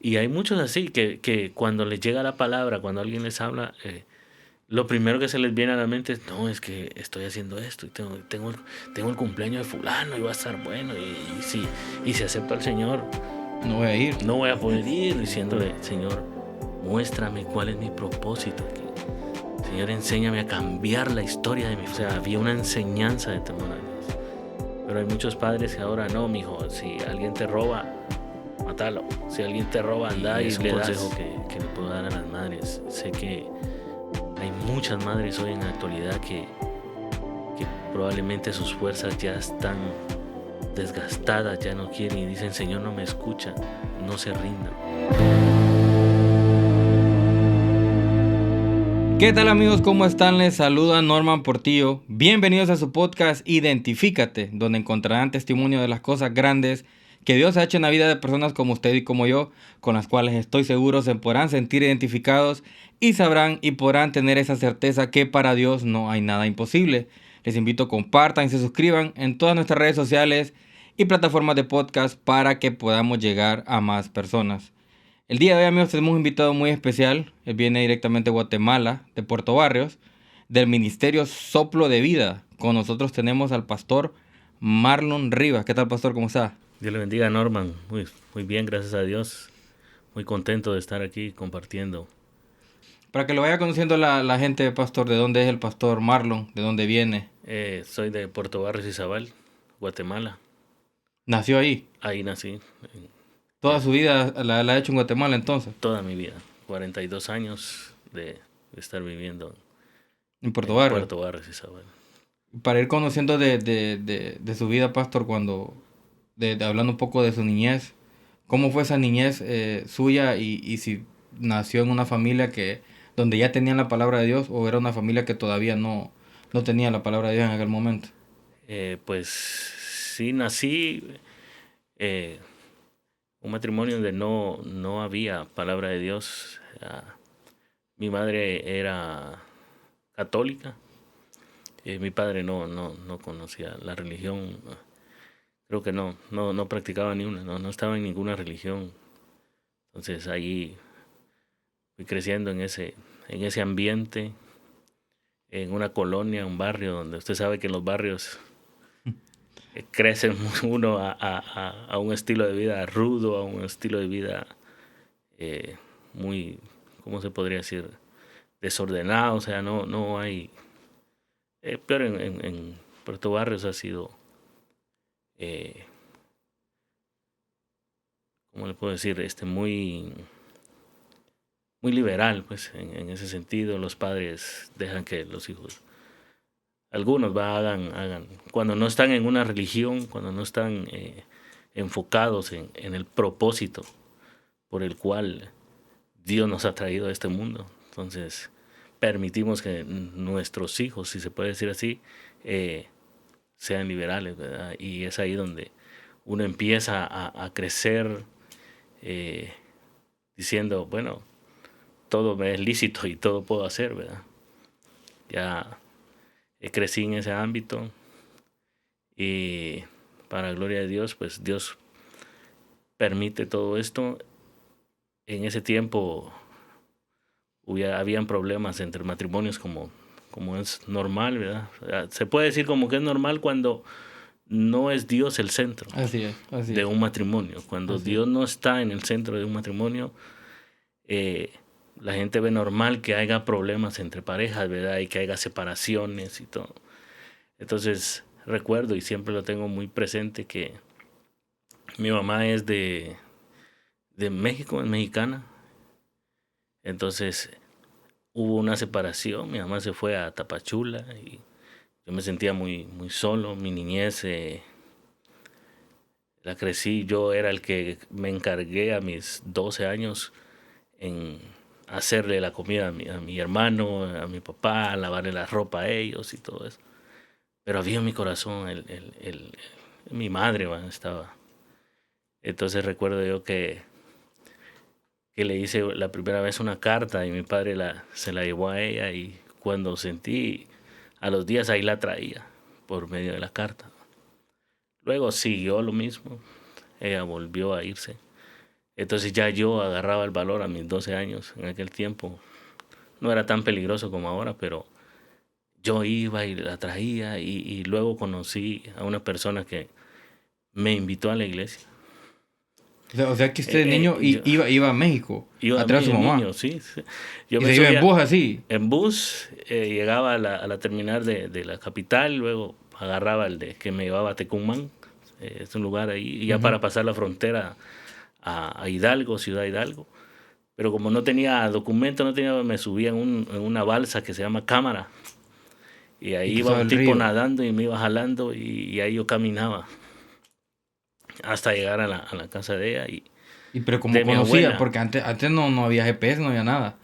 Y hay muchos así que cuando les llega la palabra, cuando alguien les habla, lo primero que se les viene a la mente es, no, es que estoy haciendo esto y tengo el cumpleaños de fulano y va a estar bueno. Y si acepto al Señor, No voy a ir. no voy a poder ir diciéndole, Señor, muéstrame cuál es mi propósito aquí. Señor, enséñame a cambiar la historia de mi vida. O sea, había una enseñanza de temor a Dios. Pero hay muchos padres que ahora no, mijo, si alguien te roba, mátalo. Si alguien te roba, anda y es un consejo que le puedo dar a las madres. Sé que hay muchas madres hoy en la actualidad que probablemente sus fuerzas ya están desgastadas, ya no quieren y dicen, Señor, no me escucha, no se rindan. ¿Qué tal, amigos? ¿Cómo están? Les saluda Norman Portillo. Bienvenidos a su podcast Identifícate, donde encontrarán testimonio de las cosas grandes que Dios ha hecho en la vida de personas como usted y como yo, con las cuales estoy seguro se podrán sentir identificados y sabrán y podrán tener esa certeza que para Dios no hay nada imposible. Les invito a compartan y se suscriban en todas nuestras redes sociales y plataformas de podcast para que podamos llegar a más personas. El día de hoy, amigos, tenemos un invitado muy especial. Él viene directamente de Guatemala, de Puerto Barrios, del Ministerio Soplo de Vida. Con nosotros tenemos al pastor Marlon Rivas. ¿Qué tal, pastor? ¿Cómo está? Dios le bendiga, Norman. Muy bien, gracias a Dios. Muy contento de estar aquí compartiendo. Para que lo vaya conociendo la gente, pastor, ¿de dónde es el pastor Marlon? ¿De dónde viene? Soy de Puerto Barrios y Zabal, Guatemala. ¿Nació ahí? Ahí nací. Toda su vida la ha hecho en Guatemala, entonces, Toda mi vida. 42 años de estar viviendo en Puerto en Barrios. Puerto Barrios y Zabal. Para ir conociendo de su vida, pastor, hablando un poco de su niñez, ¿cómo fue esa niñez suya y si nació en una familia donde ya tenían la palabra de Dios o era una familia que todavía no tenía la palabra de Dios en aquel momento? Pues sí, nací un matrimonio donde no había palabra de Dios. Mi madre era católica. Mi padre no conocía la religión. Creo que no practicaba ni una, no estaba en ninguna religión. Entonces ahí fui creciendo en ese ambiente, en una colonia, un barrio donde usted sabe que en los barrios crecen uno a un estilo de vida rudo, a un estilo de vida muy, ¿cómo se podría decir? Desordenado, o sea, no hay... pero en Puerto Barrios ha sido, eh, ¿cómo le puedo decir? Muy liberal, pues, en ese sentido. Los padres dejan que los hijos, algunos hagan, cuando no están en una religión, cuando no están enfocados en el propósito por el cual Dios nos ha traído a este mundo. Entonces, permitimos que nuestros hijos, si se puede decir así, sean liberales, ¿verdad? Y es ahí donde uno empieza a crecer eh, diciendo, bueno, todo me es lícito y todo puedo hacer, ¿verdad? Ya crecí en ese ámbito y para gloria de Dios, pues Dios permite todo esto. En ese tiempo habían problemas entre matrimonios como es normal, ¿verdad? Se puede decir como que es normal cuando no es Dios el centro Así es, así de es. un matrimonio. Cuando Así Dios no está en el centro de un matrimonio, eh, la gente ve normal que haya problemas entre parejas, ¿verdad? Y que haya separaciones y todo. Entonces recuerdo y siempre lo tengo muy presente que mi mamá es de México, es mexicana. Entonces hubo una separación, mi mamá se fue a Tapachula y yo me sentía muy solo. Mi niñez la crecí, yo era el que me encargué a mis 12 años en hacerle la comida a mi hermano, a mi papá, lavarle la ropa a ellos y todo eso. Pero había en mi corazón mi madre, estaba. Entonces recuerdo yo que le hice la primera vez una carta y mi padre se la llevó a ella y cuando sentí, a los días ahí la traía por medio de la carta. Luego siguió lo mismo, ella volvió a irse. Entonces ya yo agarraba el valor a mis 12 años en aquel tiempo. No era tan peligroso como ahora, pero yo iba y la traía y luego conocí a una persona que me invitó a la iglesia. O sea que usted de niño Yo iba a México iba a a traer a su mamá. niño, sí, sí. Yo Y me se iba en subía bus así. en bus, llegaba a la terminal de la capital, luego agarraba el de que me llevaba a Tecumán, es un lugar ahí, y ya Ujú. para pasar la frontera a Hidalgo, Ciudad Hidalgo. Pero como no tenía documento, me subía en una balsa que se llama cámara. Y Y ahí iba cruzaba un el tipo río. nadando y me iba jalando y ahí yo caminaba hasta llegar a la casa de ella y Y pero como de mi conocía, abuela. porque antes no había GPS, no había nada.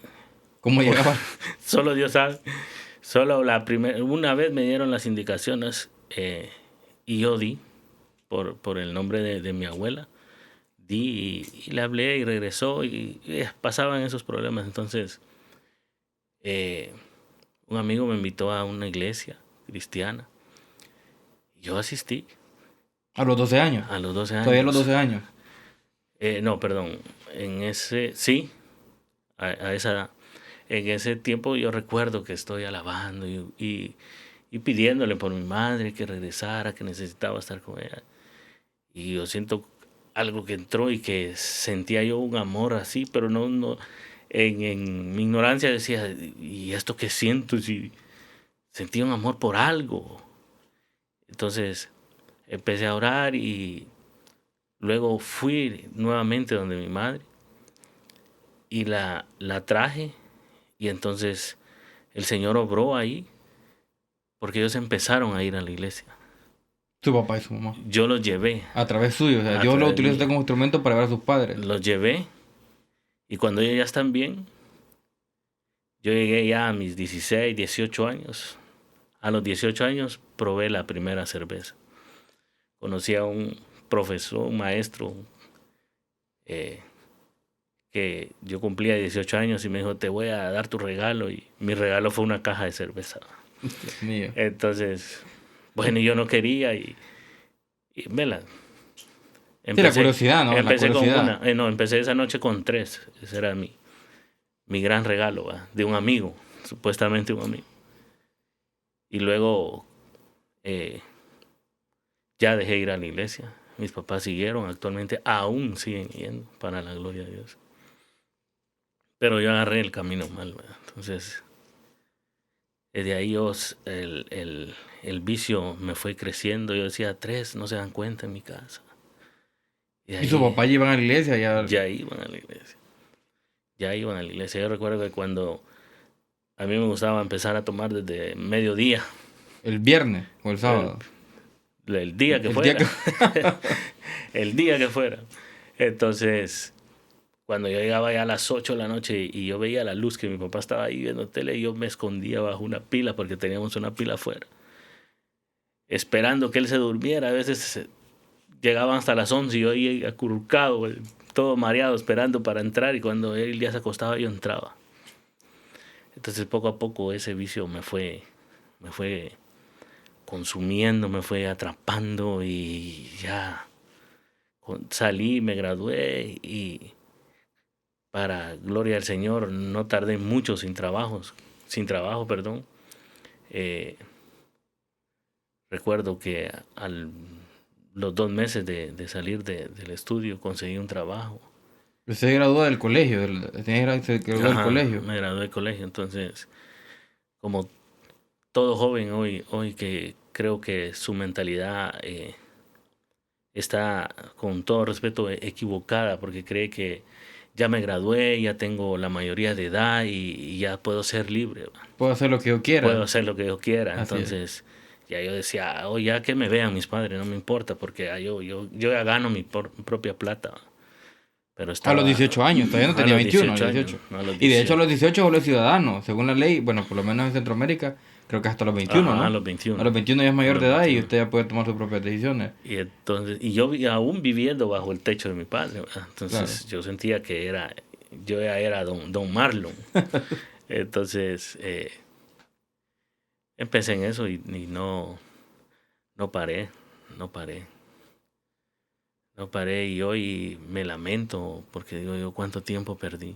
¿Cómo Por- llegaba? solo Dios sabe. Solo una vez me dieron las indicaciones y yo di por el nombre de mi abuela. Di y le hablé y regresó y pasaban esos problemas. Entonces, eh, un amigo me invitó a una iglesia cristiana. Yo asistí A los 12 años. a los 12 Todavía a los años. 12 años. No, perdón. Sí, a esa edad. En ese tiempo yo recuerdo que estoy alabando y pidiéndole por mi madre que regresara, que necesitaba estar con ella. Y yo siento algo que entró y que sentía yo un amor así, pero no en mi ignorancia decía, ¿y esto qué siento? Si sentía un amor por algo. Entonces empecé a orar y luego fui nuevamente donde mi madre y la traje y entonces el Señor obró ahí porque ellos empezaron a ir a la iglesia. Su papá y su mamá. Yo los llevé A través suyo. O sea, a Dios lo través utiliza usted mío. como instrumento para ver a sus padres. Los llevé y cuando ellos ya están bien, yo llegué ya a mis 16, 18 años. A los 18 años probé la primera cerveza. Conocí a un profesor, un maestro, eh, que yo cumplía 18 años y me dijo, te voy a dar tu regalo. Y mi regalo fue una caja de cerveza. Dios mío. Entonces, bueno, yo no quería y vela. Sí, la Empecé, curiosidad, ¿no? La empecé con curiosidad. una, no, empecé esa noche con tres. Ese era mi gran regalo, ¿va? De un amigo, supuestamente un amigo. Y luego eh, ya dejé ir a la iglesia. Mis papás siguieron, actualmente aún siguen yendo, para la gloria de Dios. Pero yo agarré el camino mal, ¿verdad? Entonces, desde ahí el vicio me fue creciendo. Yo decía, tres no se dan cuenta en mi casa. Y de Y su ahí papá llevan a la iglesia ya ya iban a la iglesia. Ya iban a la iglesia. Yo recuerdo que cuando a mí me gustaba empezar a tomar desde mediodía, el viernes o el el, sábado. el día que El día fuera. que... El día que fuera. Entonces, cuando yo llegaba ya a las 8 de la noche y yo veía la luz que mi papá estaba ahí viendo tele, yo me escondía bajo una pila porque teníamos una pila afuera, esperando que él se durmiera. A veces llegaban hasta las 11 y yo ahí acurrucado, todo mareado, esperando para entrar y cuando él ya se acostaba yo entraba. Entonces poco a poco ese vicio me fue consumiendo, me fue atrapando y ya salí, me gradué y para gloria al Señor no tardé mucho sin trabajo, perdón. Eh, recuerdo que los 2 meses de salir del estudio conseguí un trabajo. Usted se graduó del colegio, se graduó del Ajá, colegio. me gradué de colegio, entonces como todo joven hoy que creo que su mentalidad está con todo respeto equivocada porque cree que ya me gradué, ya tengo la mayoría de edad y ya puedo ser libre, ¿va? Puedo hacer lo que yo Puedo quiera. hacer lo que yo quiera. Así es. Entonces ya yo decía, oh, ya que me vean mis padres, no me importa porque yo ya gano mi propia plata, ¿va? Pero A los estaba 18 años, todavía no a tenía los 21, a los 18 años, 18. no a los Y de hecho a 18. los 18 vuelve ciudadano, según la ley, bueno, por lo menos en Centroamérica, creo que hasta los 21, Ajá, a ¿no? los 21. A los 21 ya es A mayor los de edad y 21. usted ya puede tomar sus propias decisiones. Y entonces, y yo aún viviendo bajo el techo de mi padre, ¿verdad? Claro. Entonces yo sentía que yo ya era don Marlon. Entonces empecé en eso y no paré, no paré. No paré y hoy me lamento porque digo yo cuánto tiempo perdí,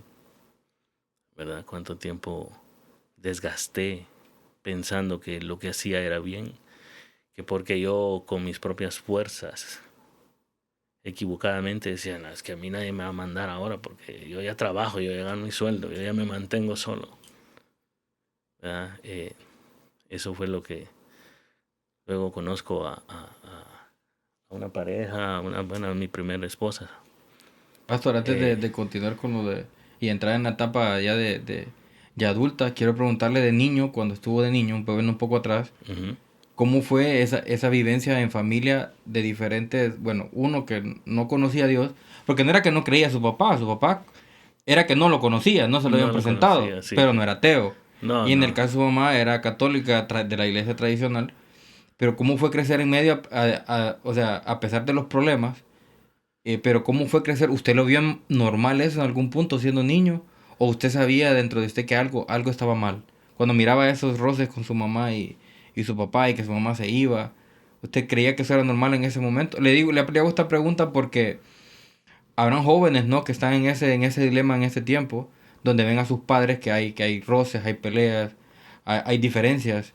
¿verdad? Cuánto tiempo desgasté pensando que lo que hacía era bien, que porque yo con mis propias fuerzas equivocadamente decía, no, es que a mí nadie me va a mandar ahora porque yo ya trabajo, yo ya gano mi sueldo, yo ya me mantengo solo, ¿verdad? Eso fue lo que luego conozco a una pareja, bueno, a mi primera esposa. Pastor, antes Eh, de continuar con lo de... y entrar en la etapa ya ya adulta, quiero preguntarle de niño, cuando estuvo de niño, un poco atrás, Ujú. ¿cómo fue esa vivencia en familia de diferentes, bueno, uno que no conocía a Dios, porque no era que no creía a su papá era que no lo conocía, no se lo habían No lo presentado, conocía, sí, pero sí. no era ateo. No, Y en el no. caso de su mamá era católica de la iglesia tradicional, pero ¿cómo fue crecer en medio, o sea, a pesar de los problemas? Pero ¿cómo fue crecer? ¿Usted lo vio normal eso en algún punto siendo niño? ¿O usted sabía dentro de usted que algo estaba mal? Cuando miraba esos roces con su mamá y su papá y que su mamá se iba, ¿usted creía que eso era normal en ese momento? Le hago esta pregunta porque habrán jóvenes, ¿no? Que están en ese dilema en ese tiempo, donde ven a sus padres que hay roces, hay peleas, hay diferencias,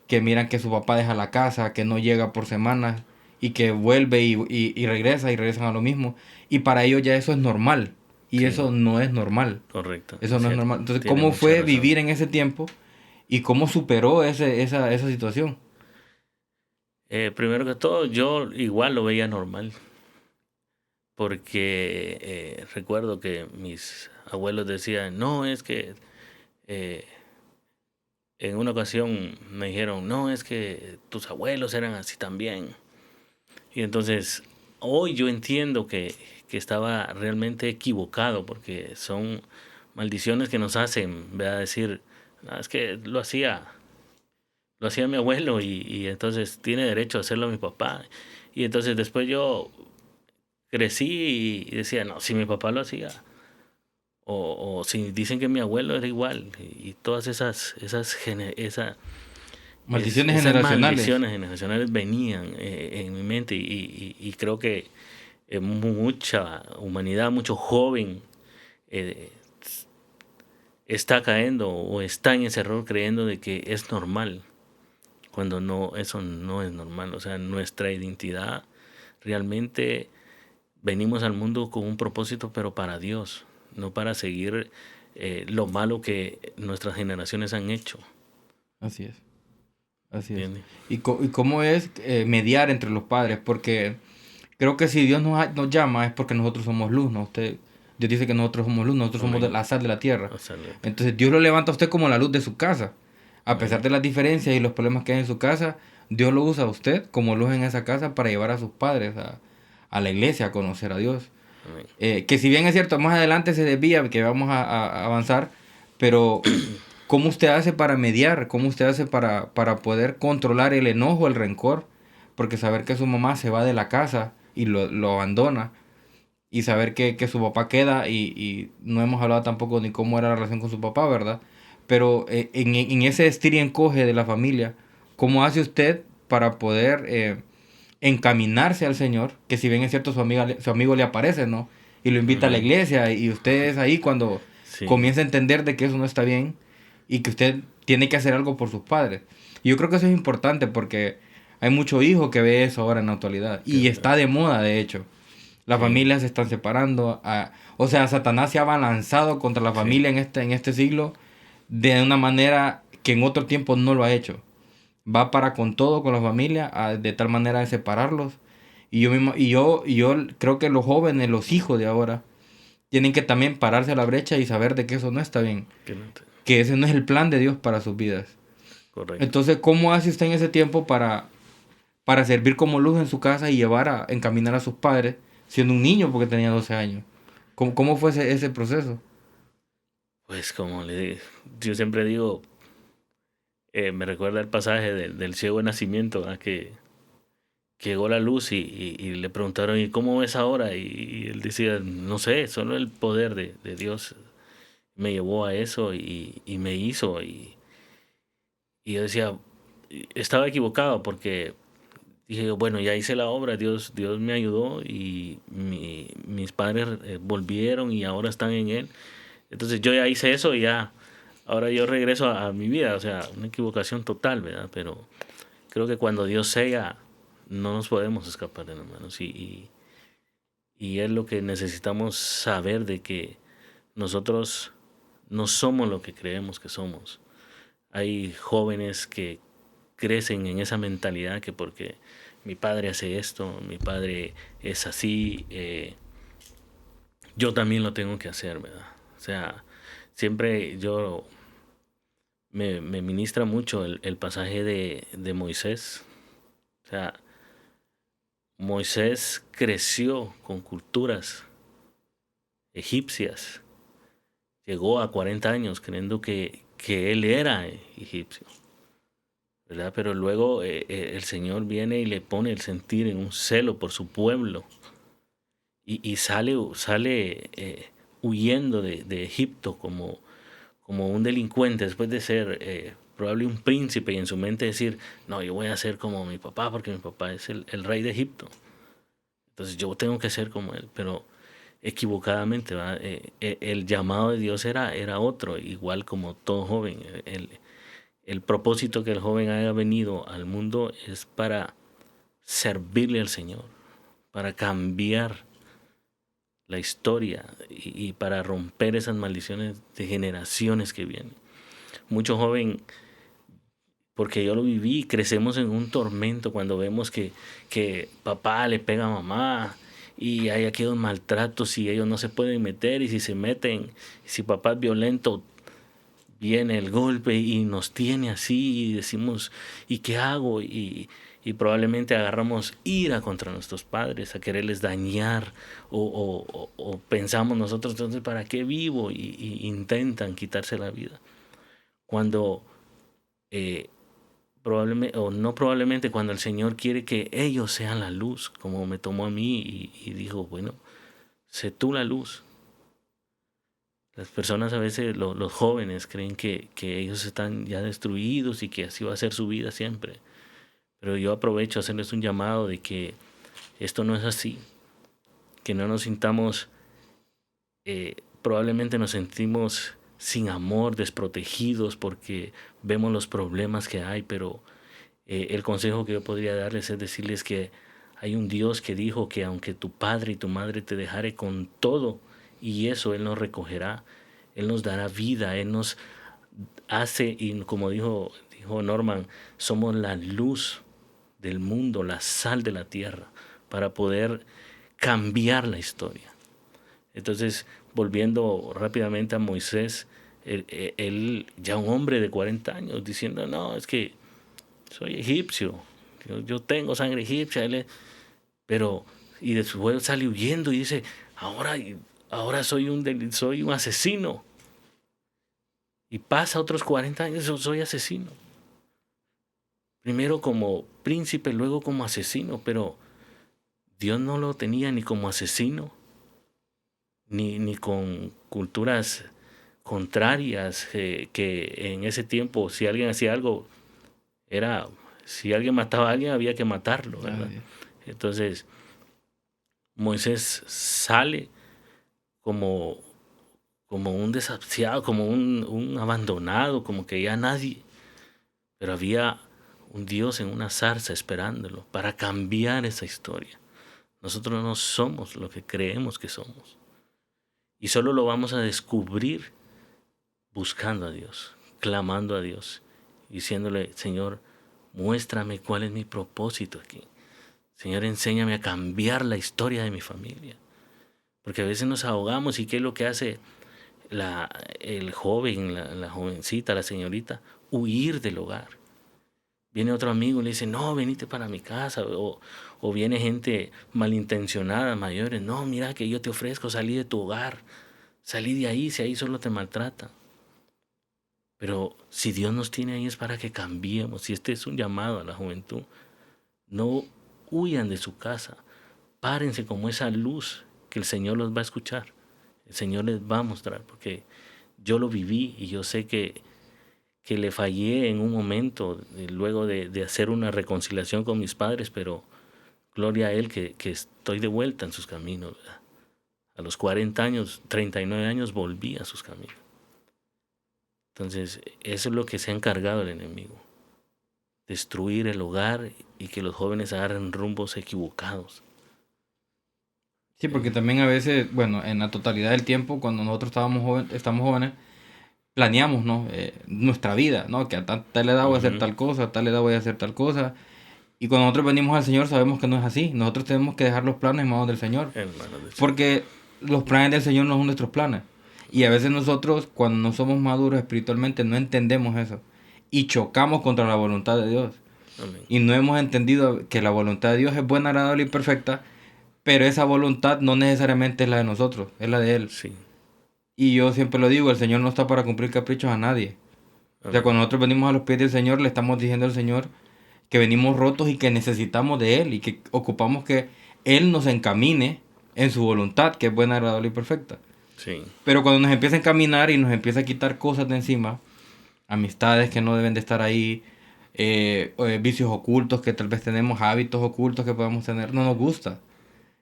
que miran que su papá deja la casa, que no llega por semanas y que vuelve y regresa y regresan a lo mismo. Y para ellos ya eso es normal. Y Sí, eso no es normal. correcto, Eso es no es cierto. normal. Entonces, Tiene ¿cómo mucha fue razón. vivir en ese tiempo y cómo superó esa situación? Primero que todo, yo igual lo veía normal, porque recuerdo que mis abuelos decían, no, es que eh, en una ocasión me dijeron, no, es que tus abuelos eran así también. Y entonces, hoy yo entiendo que estaba realmente equivocado, porque son maldiciones que nos hacen, ¿verdad? Decir, "No, es que lo hacía mi abuelo y entonces tiene derecho a hacerlo mi papá". Y entonces después yo crecí y decía, no, si mi papá lo hacía, o si dicen que mi abuelo era igual, y todas Maldiciones esas generacionales. maldiciones generacionales venían en mi mente y creo que mucha humanidad, mucho joven eh, está cayendo o está en ese error creyendo de que es normal, cuando no, eso no es normal. O sea, nuestra identidad realmente venimos al mundo con un propósito, pero para Dios, no para seguir lo malo que nuestras generaciones han hecho. Así es. Así es. ¿Entiendes? Y cómo es mediar entre los padres? Porque creo que si Dios nos llama es porque nosotros somos luz, ¿no? Dios dice que nosotros somos luz, nosotros somos Amén. la sal de la tierra. Absolutamente. Entonces Dios lo levanta a usted como la luz de su casa. A pesar Amén. de las diferencias y los problemas que hay en su casa, Dios lo usa a usted como luz en esa casa para llevar a sus padres a la iglesia a conocer a Dios. Amén. Que si bien es cierto, más adelante se desvía, que vamos a avanzar, pero ¿cómo usted hace para mediar? ¿Cómo usted hace para poder controlar el enojo, el rencor? Porque saber que su mamá se va de la casa y lo abandona, y saber que su papá queda, y no hemos hablado tampoco ni cómo era la relación con su papá, ¿verdad? Pero en ese estir y encoge de la familia, ¿cómo hace usted para poder encaminarse al Señor? Que si bien es cierto, su amigo le aparece, ¿no? Y lo invita a la Ujú. iglesia, y usted es ahí cuando Sí, comienza a entender de que eso no está bien y que usted tiene que hacer algo por sus padres. Y yo creo que eso es importante porque hay mucho hijo que ve eso ahora en la actualidad es y verdad. está de moda, de hecho. Las Sí, familias se están separando. O sea, Satanás se ha abalanzado contra la sí, familia en este siglo de una manera que en otro tiempo no lo ha hecho. Va para con todo con la familia, de tal manera de separarlos. Y yo creo que los jóvenes, los hijos de ahora, tienen que también pararse a la brecha y saber de que eso no está bien, que no te- que ese no es el plan de Dios para sus vidas. correcto. Entonces, ¿cómo hace usted en ese tiempo para servir como luz en su casa y llevar a encaminar a sus padres, siendo un niño porque tenía 12 años? ¿Cómo fue ese proceso? Pues yo siempre digo, me recuerda el pasaje del ciego de nacimiento, ¿verdad? Que llegó la luz y le preguntaron, ¿y cómo ves ahora? Y él decía, no sé, solo el poder de Dios me llevó a eso y me hizo. Y yo decía, estaba equivocado porque dije yo, bueno, ya hice la obra, Dios me ayudó y mis padres volvieron y ahora están en Él. Entonces yo ya hice eso y ya, ahora yo regreso a mi vida, o sea, una equivocación total, ¿verdad? Pero creo que cuando Dios sella, no nos podemos escapar, hermanos. Y es lo que necesitamos saber de que nosotros no somos lo que creemos que somos. Hay jóvenes que crecen en esa mentalidad que porque mi padre hace esto, mi padre es así, yo también lo tengo que hacer, ¿verdad? O sea, siempre me ministra mucho el pasaje de Moisés. O sea, Moisés creció con culturas egipcias. Llegó a 40 años creyendo que él era egipcio, ¿verdad? Pero luego el Señor viene y le pone el sentir en un celo por su pueblo y sale huyendo de Egipto como un delincuente después de ser probable un príncipe y en su mente decir, no, yo voy a ser como mi papá porque mi papá es el rey de Egipto. Entonces yo tengo que ser como él, pero equivocadamente, ¿verdad? El llamado de Dios era otro, igual como todo joven. El propósito que el joven haya venido al mundo es para servirle al Señor, para cambiar la historia y para romper esas maldiciones de generaciones que vienen. Mucho joven, porque yo lo viví, crecemos en un tormento cuando vemos que papá le pega a mamá y hay aquellos maltratos y ellos no se pueden meter y si se meten, si papá es violento, viene el golpe y nos tiene así y decimos, ¿y qué hago? Y probablemente agarramos ira contra nuestros padres, a quererles dañar o pensamos nosotros, entonces, ¿para qué vivo? Y intentan quitarse la vida. Cuando eh, probablemente, o no probablemente, cuando el Señor quiere que ellos sean la luz, como me tomó a mí y dijo, bueno, sé tú la luz. Las personas a veces, los jóvenes, creen que ellos están ya destruidos y que así va a ser su vida siempre. Pero yo aprovecho a hacerles un llamado de que esto no es así, que no nos sintamos, probablemente nos sentimos sin amor, desprotegidos porque vemos los problemas que hay, pero el consejo que yo podría darles es decirles que hay un Dios que dijo que aunque tu padre y tu madre te dejare con todo, y eso Él nos recogerá, Él nos dará vida, Él nos hace, y como dijo Norman, somos la luz del mundo, la sal de la tierra, para poder cambiar la historia. Entonces, volviendo rápidamente a Moisés, él ya un hombre de 40 años, diciendo, no, es que soy egipcio, yo tengo sangre egipcia, pero, y después sale huyendo y dice, ahora soy un asesino. Y pasa otros 40 años, yo soy asesino. Primero como príncipe, luego como asesino, pero Dios no lo tenía ni como asesino, ni con culturas contrarias, que en ese tiempo si alguien hacía algo, si alguien mataba a alguien había que matarlo, ¿verdad? Entonces Moisés sale como, como un desahuciado, como un abandonado, como que ya nadie, pero había un Dios en una zarza esperándolo para cambiar esa historia. Nosotros no somos lo que creemos que somos. Y solo lo vamos a descubrir buscando a Dios, clamando a Dios, diciéndole, Señor, muéstrame cuál es mi propósito aquí. Señor, enséñame a cambiar la historia de mi familia. Porque a veces nos ahogamos y ¿qué es lo que hace el joven, la jovencita, la señorita? Huir del hogar. Viene otro amigo y le dice, no, venite para mi casa. O viene gente malintencionada, mayores, no, mira que yo te ofrezco salir de tu hogar. Salí de ahí, si ahí solo te maltratan. Pero si Dios nos tiene ahí es para que cambiemos. Si este es un llamado a la juventud, no huyan de su casa. Párense como esa luz que el Señor los va a escuchar. El Señor les va a mostrar, porque yo lo viví y yo sé que que le fallé en un momento, luego de hacer una reconciliación con mis padres, pero gloria a Él que estoy de vuelta en sus caminos, ¿verdad? A los 40 años, 39 años, volví a sus caminos. Entonces, eso es lo que se ha encargado el enemigo. Destruir el hogar y que los jóvenes agarren rumbos equivocados. Sí, porque también a veces, bueno, en la totalidad del tiempo, cuando nosotros estamos jóvenes, planeamos, ¿no? Nuestra vida, ¿no? Que a tal edad voy a hacer Ujú. tal cosa, a tal edad voy a hacer tal cosa. Y cuando nosotros venimos al Señor sabemos que no es así. Nosotros tenemos que dejar los planes en manos del Señor. En manos del Señor. Porque los planes del Señor no son nuestros planes. Y a veces nosotros, cuando no somos maduros espiritualmente, no entendemos eso. Y chocamos contra la voluntad de Dios. Amén. Y no hemos entendido que la voluntad de Dios es buena, agradable y perfecta. Pero esa voluntad no necesariamente es la de nosotros, es la de Él. Sí. Y yo siempre lo digo, el Señor no está para cumplir caprichos a nadie. O sea, Amén. cuando nosotros venimos a los pies del Señor, le estamos diciendo al Señor que venimos rotos y que necesitamos de Él y que ocupamos que Él nos encamine en su voluntad, que es buena, agradable y perfecta. Sí. Pero cuando nos empieza a encaminar y nos empieza a quitar cosas de encima, amistades que no deben de estar ahí, vicios ocultos que tal vez tenemos, hábitos ocultos que podemos tener, no nos gusta.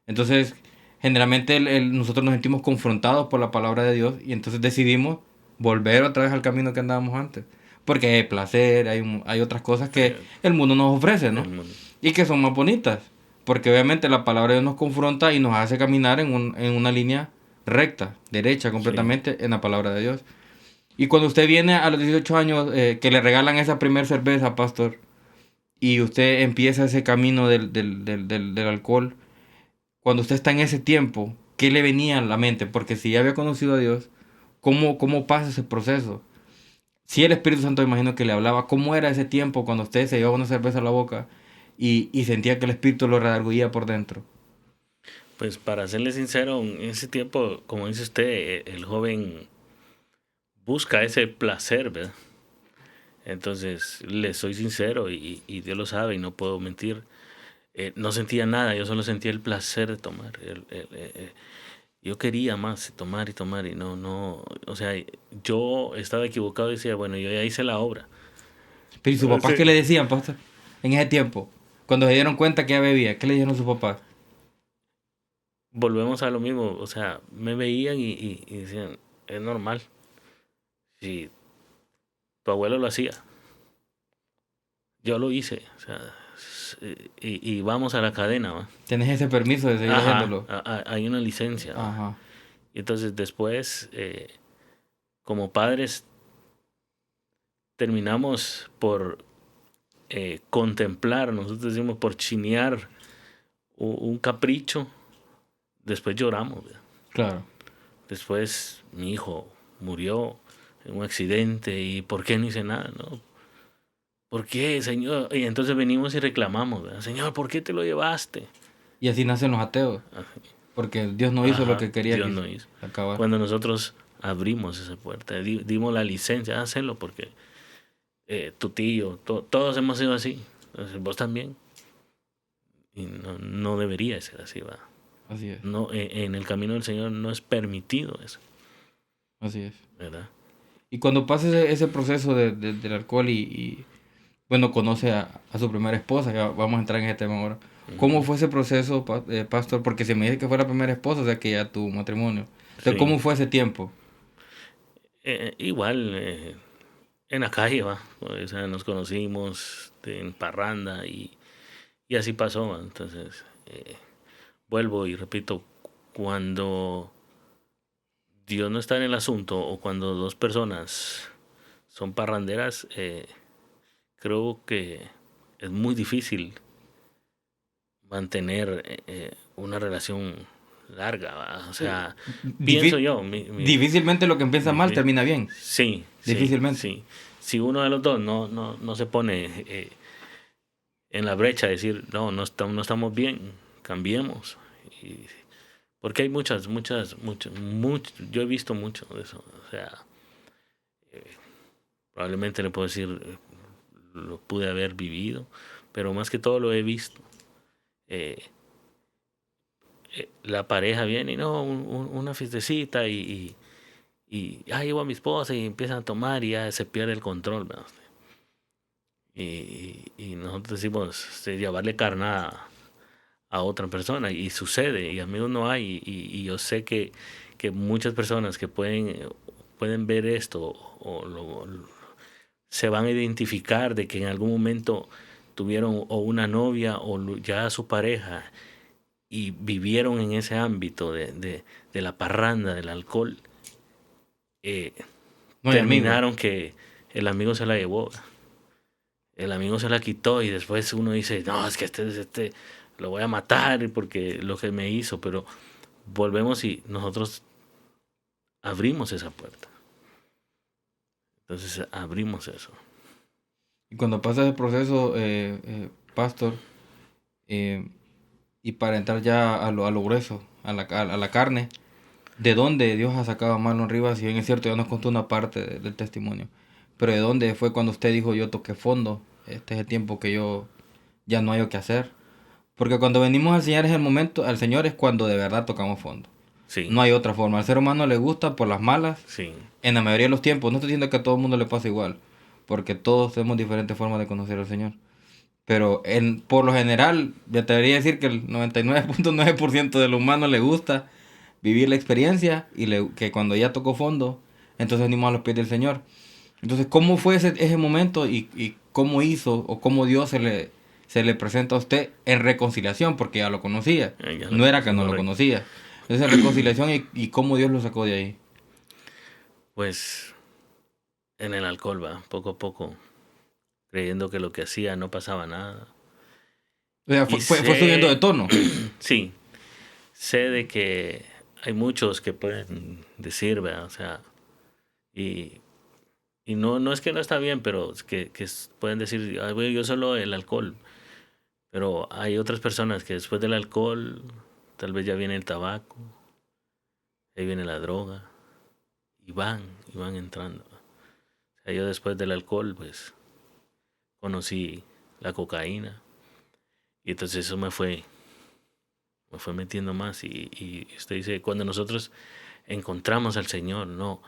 Entonces, generalmente nosotros nos sentimos confrontados por la palabra de Dios y entonces decidimos volver otra vez al camino que andábamos antes. Porque hay placer, hay otras cosas que Eh, el mundo nos ofrece, ¿no? el mundo. Y que son más bonitas. Porque obviamente la palabra de Dios nos confronta y nos hace caminar en una línea recta, derecha Sí. completamente en la palabra de Dios. Y cuando usted viene a los 18 años, que le regalan esa primer cerveza, pastor, y usted empieza ese camino del alcohol, cuando usted está en ese tiempo, ¿qué le venía a la mente? Porque si ya había conocido a Dios, ¿cómo pasa ese proceso? Si el Espíritu Santo imagino que le hablaba, ¿cómo era ese tiempo cuando usted se llevaba una cerveza a la boca y sentía que el Espíritu lo redarguía por dentro? Pues para serle sincero, en ese tiempo, como dice usted, el joven busca ese placer, ¿verdad? Entonces, le soy sincero y Dios lo sabe y no puedo mentir. No sentía nada, yo solo sentía el placer de tomar. Yo quería más tomar y tomar y no, o sea, yo estaba equivocado y decía, bueno, yo ya hice la obra. Pero ¿y sus papás qué Sí. le decían, pastor? En ese tiempo, cuando se dieron cuenta que ya bebía, ¿qué le dijeron sus papás? Volvemos a lo mismo, o sea, me veían y decían, es normal, si tu abuelo lo hacía, yo lo hice, o sea, y vamos a la cadena, ¿va? ¿Tenés ese permiso de seguir Ajá, haciéndolo? hay una licencia, ¿va? Ajá. Y entonces después, como padres, terminamos por contemplar, nosotros decimos por chinear un capricho, después lloramos, ¿verdad? Claro. Después mi hijo murió en un accidente y ¿por qué no hice nada? ¿No? ¿Por qué, Señor? Y entonces venimos y reclamamos, ¿verdad? Señor, ¿por qué te lo llevaste? Y así nacen los ateos. Porque Dios no hizo lo Ajá, que quería Dios que no hizo. acabar. Cuando nosotros abrimos esa puerta, dimos la licencia, hacerlo porque tu tío, todos hemos sido así. Entonces, vos también. Y no debería ser así, va. Así es. No, en el camino del Señor no es permitido eso, Así es. ¿verdad? Y cuando pasa ese proceso del alcohol bueno, conoce a su primera esposa, que vamos a entrar en ese tema ahora. ¿Cómo Ujú. fue ese proceso, pastor? Porque se me dice que fue la primera esposa, o sea, que ya tu matrimonio. Entonces, Sí. ¿cómo fue ese tiempo? Igual, en la calle, va. O sea, nos conocimos en parranda y así pasó, ¿va? Entonces, vuelvo y repito, cuando Dios no está en el asunto o cuando dos personas son parranderas, creo que es muy difícil mantener una relación larga, ¿va? O Eh, sea, pienso difí- yo, Difícilmente lo que empieza mal termina bien. sí, sí, Difícilmente. sí. Si uno de los dos no se pone en la brecha, decir, no estamos bien, cambiemos. Y, porque hay yo he visto mucho de eso. O sea, probablemente le puedo decir, lo pude haber vivido, pero más que todo lo he visto. Eh, la pareja viene y no, una fiestecita y ya llevo a mi esposa y empiezan a tomar y ya se pierde el control, ¿verdad? Y nosotros decimos llevarle carnada a otra persona y sucede y amigos no hay y yo sé que muchas personas que pueden ver esto se van a identificar de que en algún momento tuvieron o una novia o ya su pareja y vivieron en ese ámbito de la parranda, del alcohol, No hay amigo. terminaron que el amigo se la llevó, el amigo se la quitó y después uno dice, no, es que este lo voy a matar porque lo que me hizo, pero volvemos y nosotros abrimos esa puerta. Entonces abrimos eso. Y cuando pasa ese proceso, pastor, y para entrar ya a lo grueso, a la carne, ¿de dónde Dios ha sacado a Marlon Rivas? Si bien es cierto, ya nos contó una parte del testimonio, pero ¿de dónde fue cuando usted dijo yo toqué fondo? Este es el tiempo que yo ya no hay que hacer. Porque cuando venimos a enseñar es el momento, al Señor es cuando de verdad tocamos fondo. Sí, No hay otra forma. Al ser humano le gusta por las malas, sí, en la mayoría de los tiempos. No estoy diciendo que a todo el mundo le pasa igual, porque todos tenemos diferentes formas de conocer al Señor. Pero por lo general, ya te debería decir que el 99.9% de los humanos le gusta vivir la experiencia y que cuando ya tocó fondo, entonces venimos a los pies del Señor. Entonces, ¿cómo fue ese momento y cómo hizo o cómo Dios se le presenta a usted en reconciliación? Porque ya lo conocía, ya lo no era que conocí, no lo correcto. conocía. Entonces, en reconciliación y cómo Dios lo sacó de ahí. Pues en el alcohol va, poco a poco, creyendo que lo que hacía no pasaba nada. O sea, Y fue subiendo de sé, tono. sí, sé de que hay muchos que pueden decir, ¿verdad? O sea, y, y no es que no está bien, pero es que pueden decir, "Ay, güey, yo solo el alcohol". Pero hay otras personas que después del alcohol, tal vez ya viene el tabaco, ahí viene la droga, y van entrando. O sea, yo después del alcohol, pues, conocí la cocaína, y entonces eso me fue metiendo más, y usted dice, cuando nosotros encontramos al Señor, no,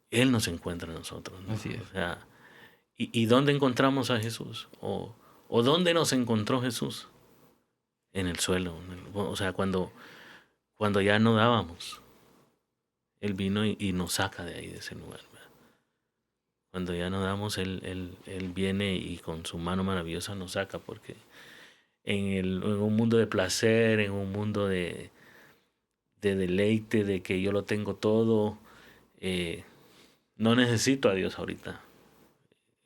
Él nos encuentra a nosotros, ¿no? Así es. O sea, ¿y dónde encontramos a Jesús? ¿O dónde nos encontró Jesús? En el suelo, o sea, cuando ya no dábamos. Él vino y nos saca de ahí, de ese lugar, ¿verdad? Cuando ya no damos, él viene y con su mano maravillosa nos saca, porque en un mundo de placer, en un mundo de deleite, de que yo lo tengo todo, no necesito a Dios ahorita.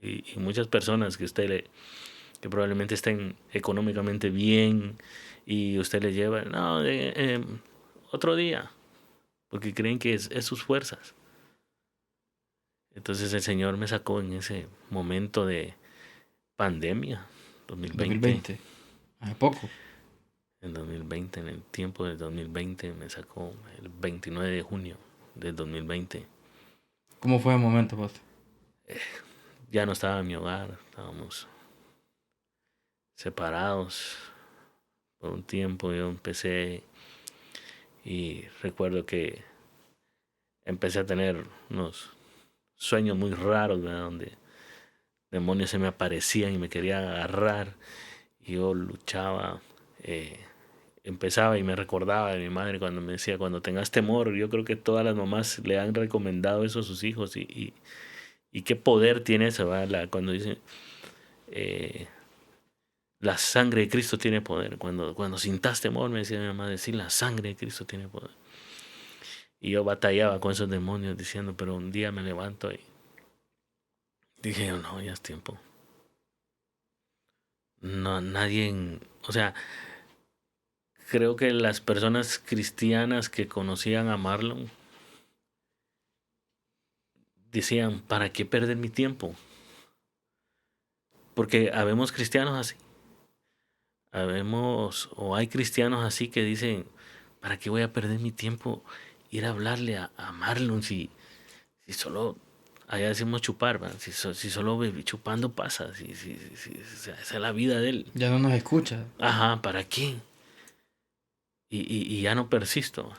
Y muchas personas que probablemente estén económicamente bien y usted le lleva, no, otro día, porque creen que es sus fuerzas. Entonces el Señor me sacó en ese momento de pandemia, 2020. 2020. Hace poco. En 2020, en el tiempo del 2020, me sacó el 29 de junio del 2020. ¿Cómo fue el momento, pastor? Ya no estaba en mi hogar, estábamos separados por un tiempo. Yo empecé y recuerdo que empecé a tener unos sueños muy raros, ¿verdad? Donde demonios se me aparecían y me querían agarrar. Y yo luchaba, empezaba y me recordaba de mi madre cuando me decía, cuando tengas temor. Yo creo que todas las mamás le han recomendado eso a sus hijos y qué poder tiene eso, ¿verdad? Cuando dicen, eh, la sangre de Cristo tiene poder. Cuando sintas temor, me decía mi mamá, decir, la sangre de Cristo tiene poder. Y yo batallaba con esos demonios diciendo, pero un día me levanto y dije, no, ya es tiempo. No, nadie, o sea, creo que las personas cristianas que conocían a Marlon decían, ¿para qué perder mi tiempo? Porque habemos cristianos así. O hay cristianos así que dicen, ¿para qué voy a perder mi tiempo ir a hablarle a Marlon si solo, allá decimos chupar, ¿verdad? Si solo chupando pasa, o sea, esa es la vida de él. Ya no nos escucha. Ajá, ¿para qué? Y ya no persisto.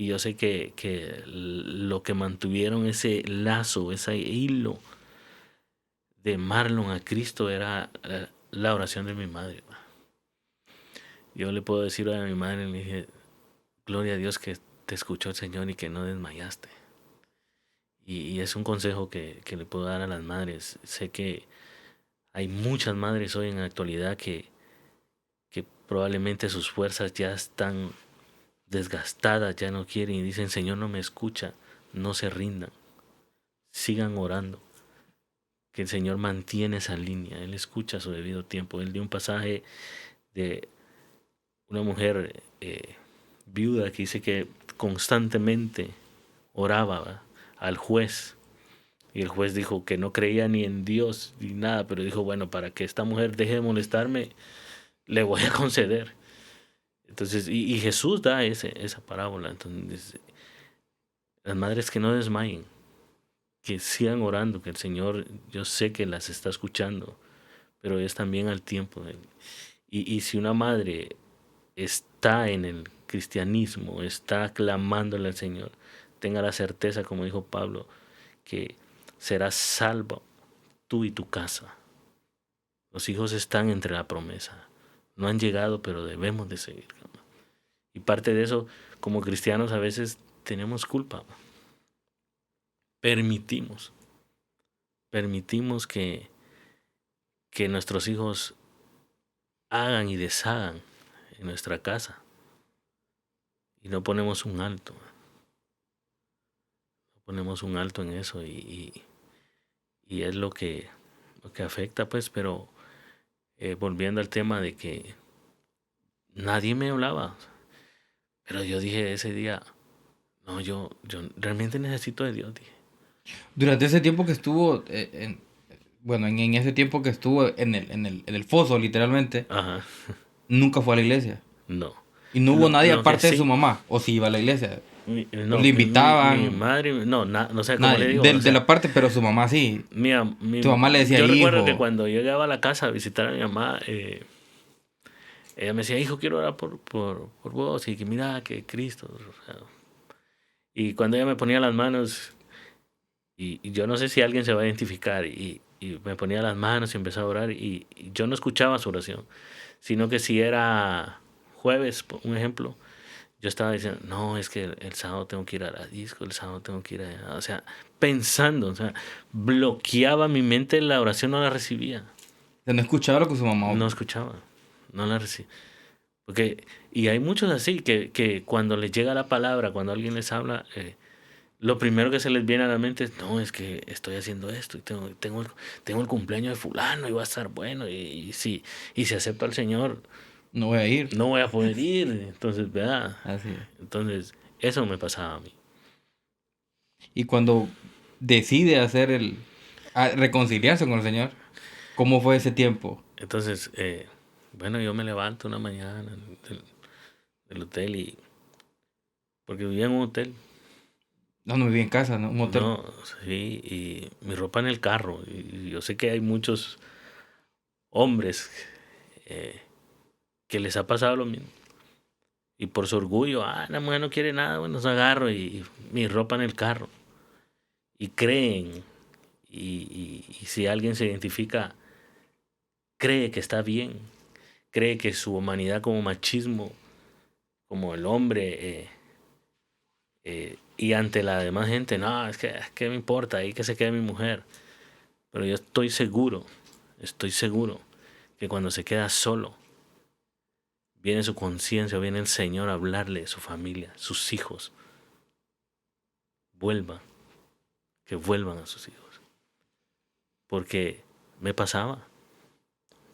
Y yo sé que lo que mantuvieron ese lazo, ese hilo de Marlon a Cristo era la oración de mi madre. Yo le puedo decir a mi madre, le dije, gloria a Dios que te escuchó el Señor y que no desmayaste. Y es un consejo que le puedo dar a las madres. Sé que hay muchas madres hoy en la actualidad que probablemente sus fuerzas ya están desgastadas, ya no quieren y dicen, Señor no me escucha, no se rindan, sigan orando, que el Señor mantiene esa línea, Él escucha a su debido tiempo. Él dio un pasaje de una mujer viuda que dice que constantemente oraba, ¿verdad?, al juez. Y el juez dijo que no creía ni en Dios ni nada, pero dijo, bueno, para que esta mujer deje de molestarme, le voy a conceder. Entonces, y Jesús da esa parábola. Entonces, las madres que no desmayen, que sigan orando, que el Señor, yo sé que las está escuchando, pero es también al tiempo de Él. Y si una madre está en el cristianismo, está clamándole al Señor, tenga la certeza, como dijo Pablo, que serás salvo tú y tu casa. Los hijos están entre la promesa. No han llegado, pero debemos de seguir. Y parte de eso, como cristianos, a veces tenemos culpa. Permitimos que nuestros hijos hagan y deshagan en nuestra casa. Y no ponemos un alto. No ponemos un alto en eso. Y es lo que afecta, pues, pero volviendo al tema de que nadie me hablaba. Pero yo dije ese día, no, yo realmente necesito de Dios, dije. Durante ese tiempo que estuvo, bueno, en ese tiempo que estuvo en el foso, literalmente, Ajá, nunca fue a la iglesia. no. Y no hubo nadie Lo que aparte de su sí, mamá, o si iba a la iglesia. O no, le mi invitaban, madre, no, no sé cómo le nadie, digo, o de sea, la parte, pero su mamá sí. Tu mamá le decía, yo recuerdo que hijo, cuando llegaba a la casa a visitar a mi mamá, ella me decía, hijo, quiero orar por vos, y que mira, que Cristo, o sea, y cuando ella me ponía las manos, y yo no sé si alguien se va a identificar, y me ponía las manos y empezaba a orar, y yo no escuchaba su oración, sino que si era jueves, por un ejemplo, yo estaba diciendo, no, es que el sábado tengo que ir a la disco, el sábado tengo que ir a... O sea, pensando, o sea, bloqueaba mi mente, la oración no la recibía, que no escuchaba lo que su mamá. no escuchaba, no la recibía. Porque, y hay muchos así, que cuando les llega la palabra, cuando alguien les habla, lo primero que se les viene a la mente es, no, es que estoy haciendo esto, y tengo el cumpleaños de fulano, y va a estar bueno, y si acepto al Señor, No voy a ir. no voy a poder ir. Entonces, ¿verdad? Así es. Entonces, eso me pasaba a mí. Y cuando decide reconciliarse con el Señor, ¿cómo fue ese tiempo? Entonces, bueno, yo me levanto una mañana del hotel porque vivía en un hotel. No vivía en casa, ¿no? Un hotel. No, sí, y mi ropa en el carro. Y yo sé que hay muchos hombres eh, que les ha pasado lo mismo. Y por su orgullo, la mujer no quiere nada, bueno, se agarro y mi ropa en el carro. Y creen, y si alguien se identifica, cree que está bien, cree que su humanidad como machismo, como el hombre, y ante la demás gente, no, es que me importa, ahí que se quede mi mujer. Pero yo estoy seguro que cuando se queda solo, viene su conciencia, viene el Señor a hablarle de su familia, sus hijos. Que vuelvan a sus hijos. Porque me pasaba.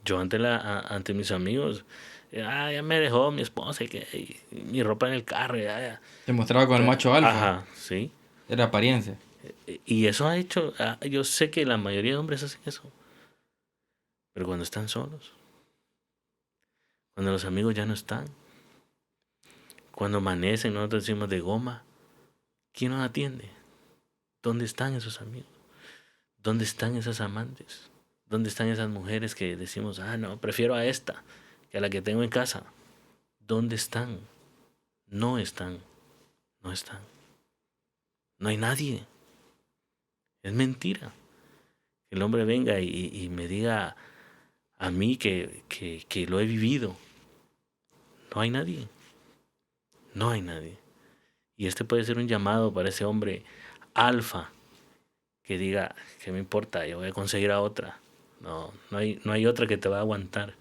Yo ante mis amigos, ya me dejó mi esposa y mi ropa en el carro. Te mostraba con el macho alfa. Ajá, sí. Era apariencia. Y eso ha hecho, yo sé que la mayoría de hombres hacen eso. Pero cuando están solos, cuando los amigos ya no están, cuando amanecen, nosotros decimos de goma, ¿quién nos atiende? ¿Dónde están esos amigos? ¿Dónde están esas amantes? ¿Dónde están esas mujeres que decimos, no, prefiero a esta que a la que tengo en casa? ¿Dónde están? No están. No están. No hay nadie. Es mentira. Que el hombre venga y me diga a mí que lo he vivido. No hay nadie. No hay nadie. Y este puede ser un llamado para ese hombre alfa que diga, ¿qué me importa? Yo voy a conseguir a otra. No hay otra que te va a aguantar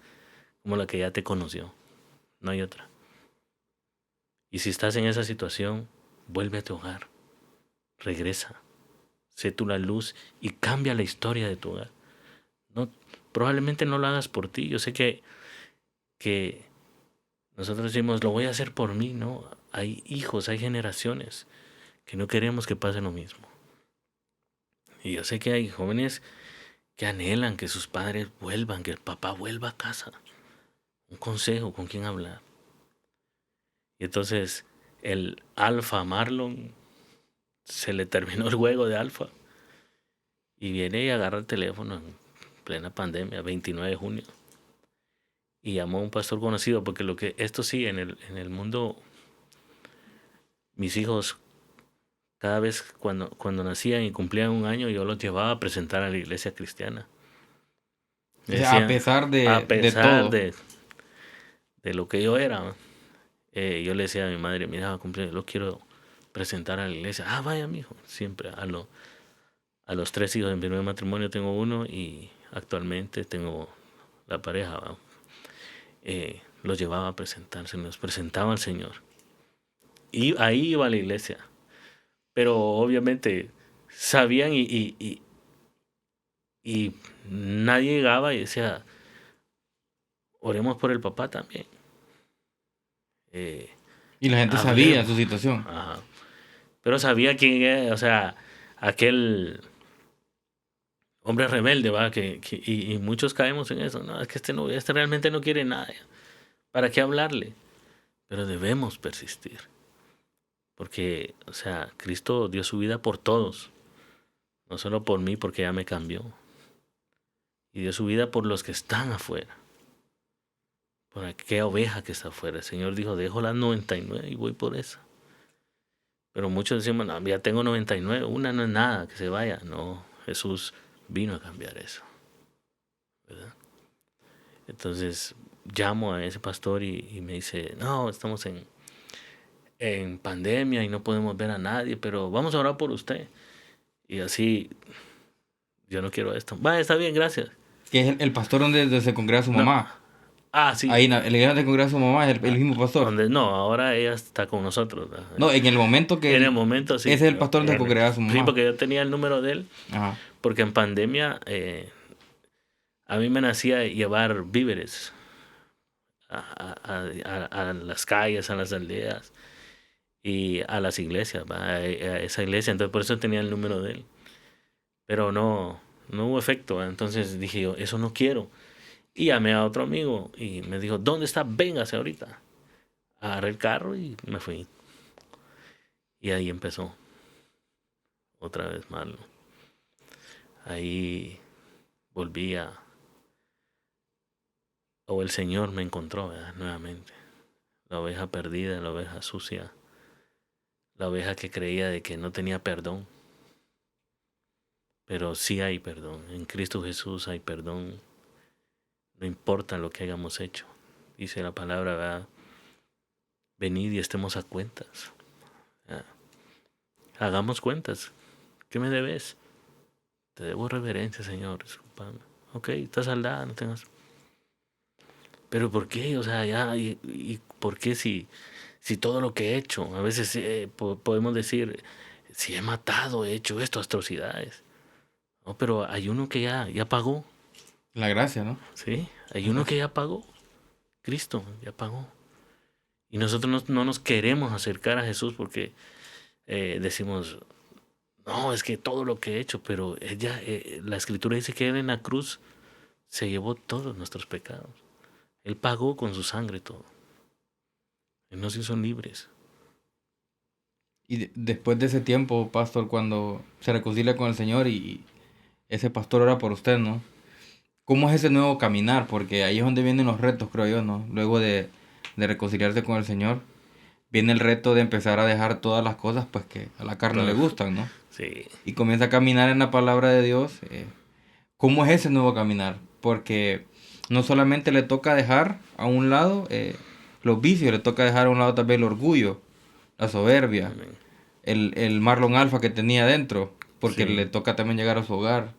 como la que ya te conoció. No hay otra. Y si estás en esa situación, vuelve a tu hogar. Regresa. Sé tú la luz y cambia la historia de tu hogar. No, probablemente no lo hagas por ti. Yo sé que nosotros decimos, lo voy a hacer por mí, ¿no? Hay hijos, hay generaciones que no queremos que pase lo mismo. Y yo sé que hay jóvenes que anhelan que sus padres vuelvan, que el papá vuelva a casa. Un consejo, con quién hablar. Y entonces el Alfa Marlon se le terminó el juego de Alfa. Y viene y agarra el teléfono en plena pandemia, 29 de junio. Y llamó a un pastor conocido, porque esto sí, en el mundo, mis hijos, cada vez cuando nacían y cumplían un año, yo los llevaba a presentar a la iglesia cristiana. A pesar a de pesar todo. de lo que yo era, yo le decía a mi madre, mira, va a cumplir, lo quiero presentar a la iglesia. Ah, vaya, mijo. Siempre a los 3 hijos de mi primer matrimonio tengo uno y actualmente tengo la pareja. Los llevaba a presentarse, nos presentaba al Señor. Y ahí iba a la iglesia. Pero obviamente sabían y nadie llegaba y decía, oremos por el papá también. Y la gente sabía su situación. Ajá. Pero sabía quién era, o sea, aquel hombre rebelde, ¿va? Y muchos caemos en eso. No, es que este realmente no quiere nada. ¿Para qué hablarle? Pero debemos persistir. Porque, o sea, Cristo dio su vida por todos. No solo por mí, porque ya me cambió. Y dio su vida por los que están afuera. Por aquella oveja que está afuera. El Señor dijo, dejo las 99 y voy por esa. Pero muchos decimos, no, ya tengo 99, una no es nada, que se vaya. No, Jesús vino a cambiar eso. ¿Verdad? Entonces llamo a ese pastor y me dice, no, estamos en pandemia y no podemos ver a nadie, pero vamos a orar por usted. Y así, yo no quiero esto. Va, está bien, gracias. Que es el pastor donde se congrega su No. mamá. Ah, sí. Ahí en la iglesia donde se congrega su mamá es el mismo pastor. No, ahora ella está con nosotros. ¿verdad? No, en el momento que... En el momento, sí. Ese es el pastor donde se congrega su mamá. Sí, porque yo tenía el número de él. Ajá. Porque en pandemia a mí me nacía llevar víveres a las calles, a las aldeas y a las iglesias, ¿va? A esa iglesia. Entonces por eso tenía el número de él. Pero no hubo efecto. ¿va? Entonces dije yo, eso no quiero. Y llamé a otro amigo y me dijo, ¿dónde está? Véngase ahorita. Agarré el carro y me fui. Y ahí empezó. Otra vez malo. Ahí volví o el Señor me encontró, ¿verdad? Nuevamente. La oveja perdida, la oveja sucia. La oveja que creía de que no tenía perdón. Pero sí hay perdón. En Cristo Jesús hay perdón. No importa lo que hayamos hecho. Dice la palabra, ¿verdad? Venid y estemos a cuentas. Hagamos cuentas. ¿Qué me debes? Te debo reverencia, Señor. Disculpame. Ok, está saldada, no tengas. Pero ¿por qué? O sea, ya, y ¿por qué si todo lo que he hecho? A veces podemos decir, si he matado, he hecho esto, atrocidades. No, pero hay uno que ya pagó. La gracia, ¿no? Sí, hay uno que ya pagó. Cristo ya pagó. Y nosotros no nos queremos acercar a Jesús porque decimos, no, es que todo lo que he hecho, pero la Escritura dice que Él en la cruz se llevó todos nuestros pecados. Él pagó con su sangre todo. Él nos hizo libres. Y después de ese tiempo, pastor, cuando se reconcilia con el Señor y ese pastor ora por usted, ¿no? ¿Cómo es ese nuevo caminar? Porque ahí es donde vienen los retos, creo yo, ¿no? Luego de reconciliarse con el Señor. viene el reto de empezar a dejar todas las cosas pues que a la carne le gustan, ¿no? Sí. Y comienza a caminar en la palabra de Dios. ¿Cómo es ese nuevo caminar? Porque no solamente le toca dejar a un lado los vicios, le toca dejar a un lado también el orgullo, la soberbia, Amén. el Marlon Alfa que tenía dentro, porque Sí. le toca también llegar a su hogar,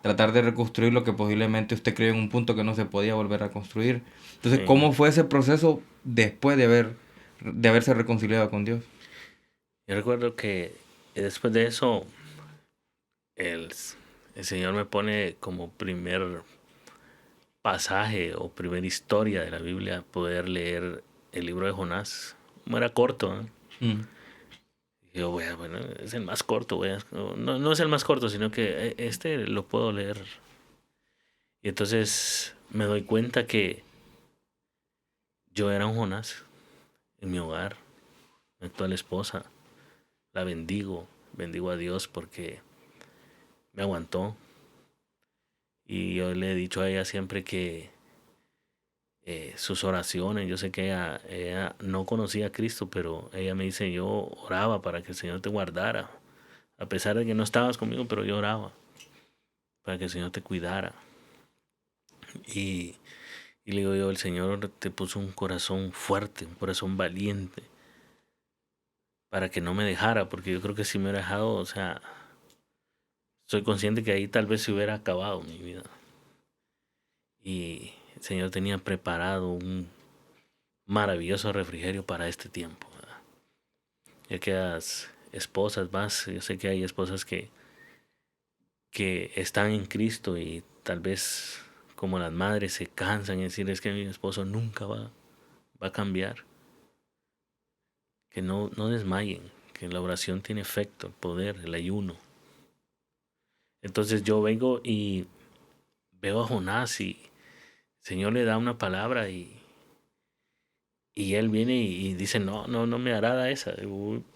tratar de reconstruir lo que posiblemente usted creyó en un punto que no se podía volver a construir. Entonces, Sí. ¿cómo fue ese proceso después de haberse reconciliado con Dios? Yo recuerdo que después de eso, el, el Señor me pone como primer pasaje o primera historia de la Biblia poder leer el libro de Jonás. Como era corto, ¿no? Mm. Y yo, bueno, es el más corto, no, no es el más corto, sino que este lo puedo leer. Y entonces me doy cuenta que yo era un Jonás en mi hogar, mi actual esposa. La bendigo a Dios porque me aguantó. Y yo le he dicho a ella siempre que sus oraciones, yo sé que ella no conocía a Cristo, pero ella me dice, yo oraba para que el Señor te guardara. A pesar de que no estabas conmigo, pero yo oraba para que el Señor te cuidara. Y, y le digo yo, el Señor te puso un corazón fuerte, un corazón valiente, para que no me dejara, porque yo creo que si me hubiera dejado, o sea, soy consciente que ahí tal vez se hubiera acabado mi vida. Y el Señor tenía preparado un maravilloso refrigerio para este tiempo, ¿verdad? Ya que las esposas más, yo sé que hay esposas que están en Cristo y tal vez como las madres se cansan y decir es que mi esposo nunca va a cambiar. Que no desmayen, que la oración tiene efecto, el poder, el ayuno. Entonces yo vengo y veo a Jonás y el Señor le da una palabra y él viene y dice, no me agrada esa.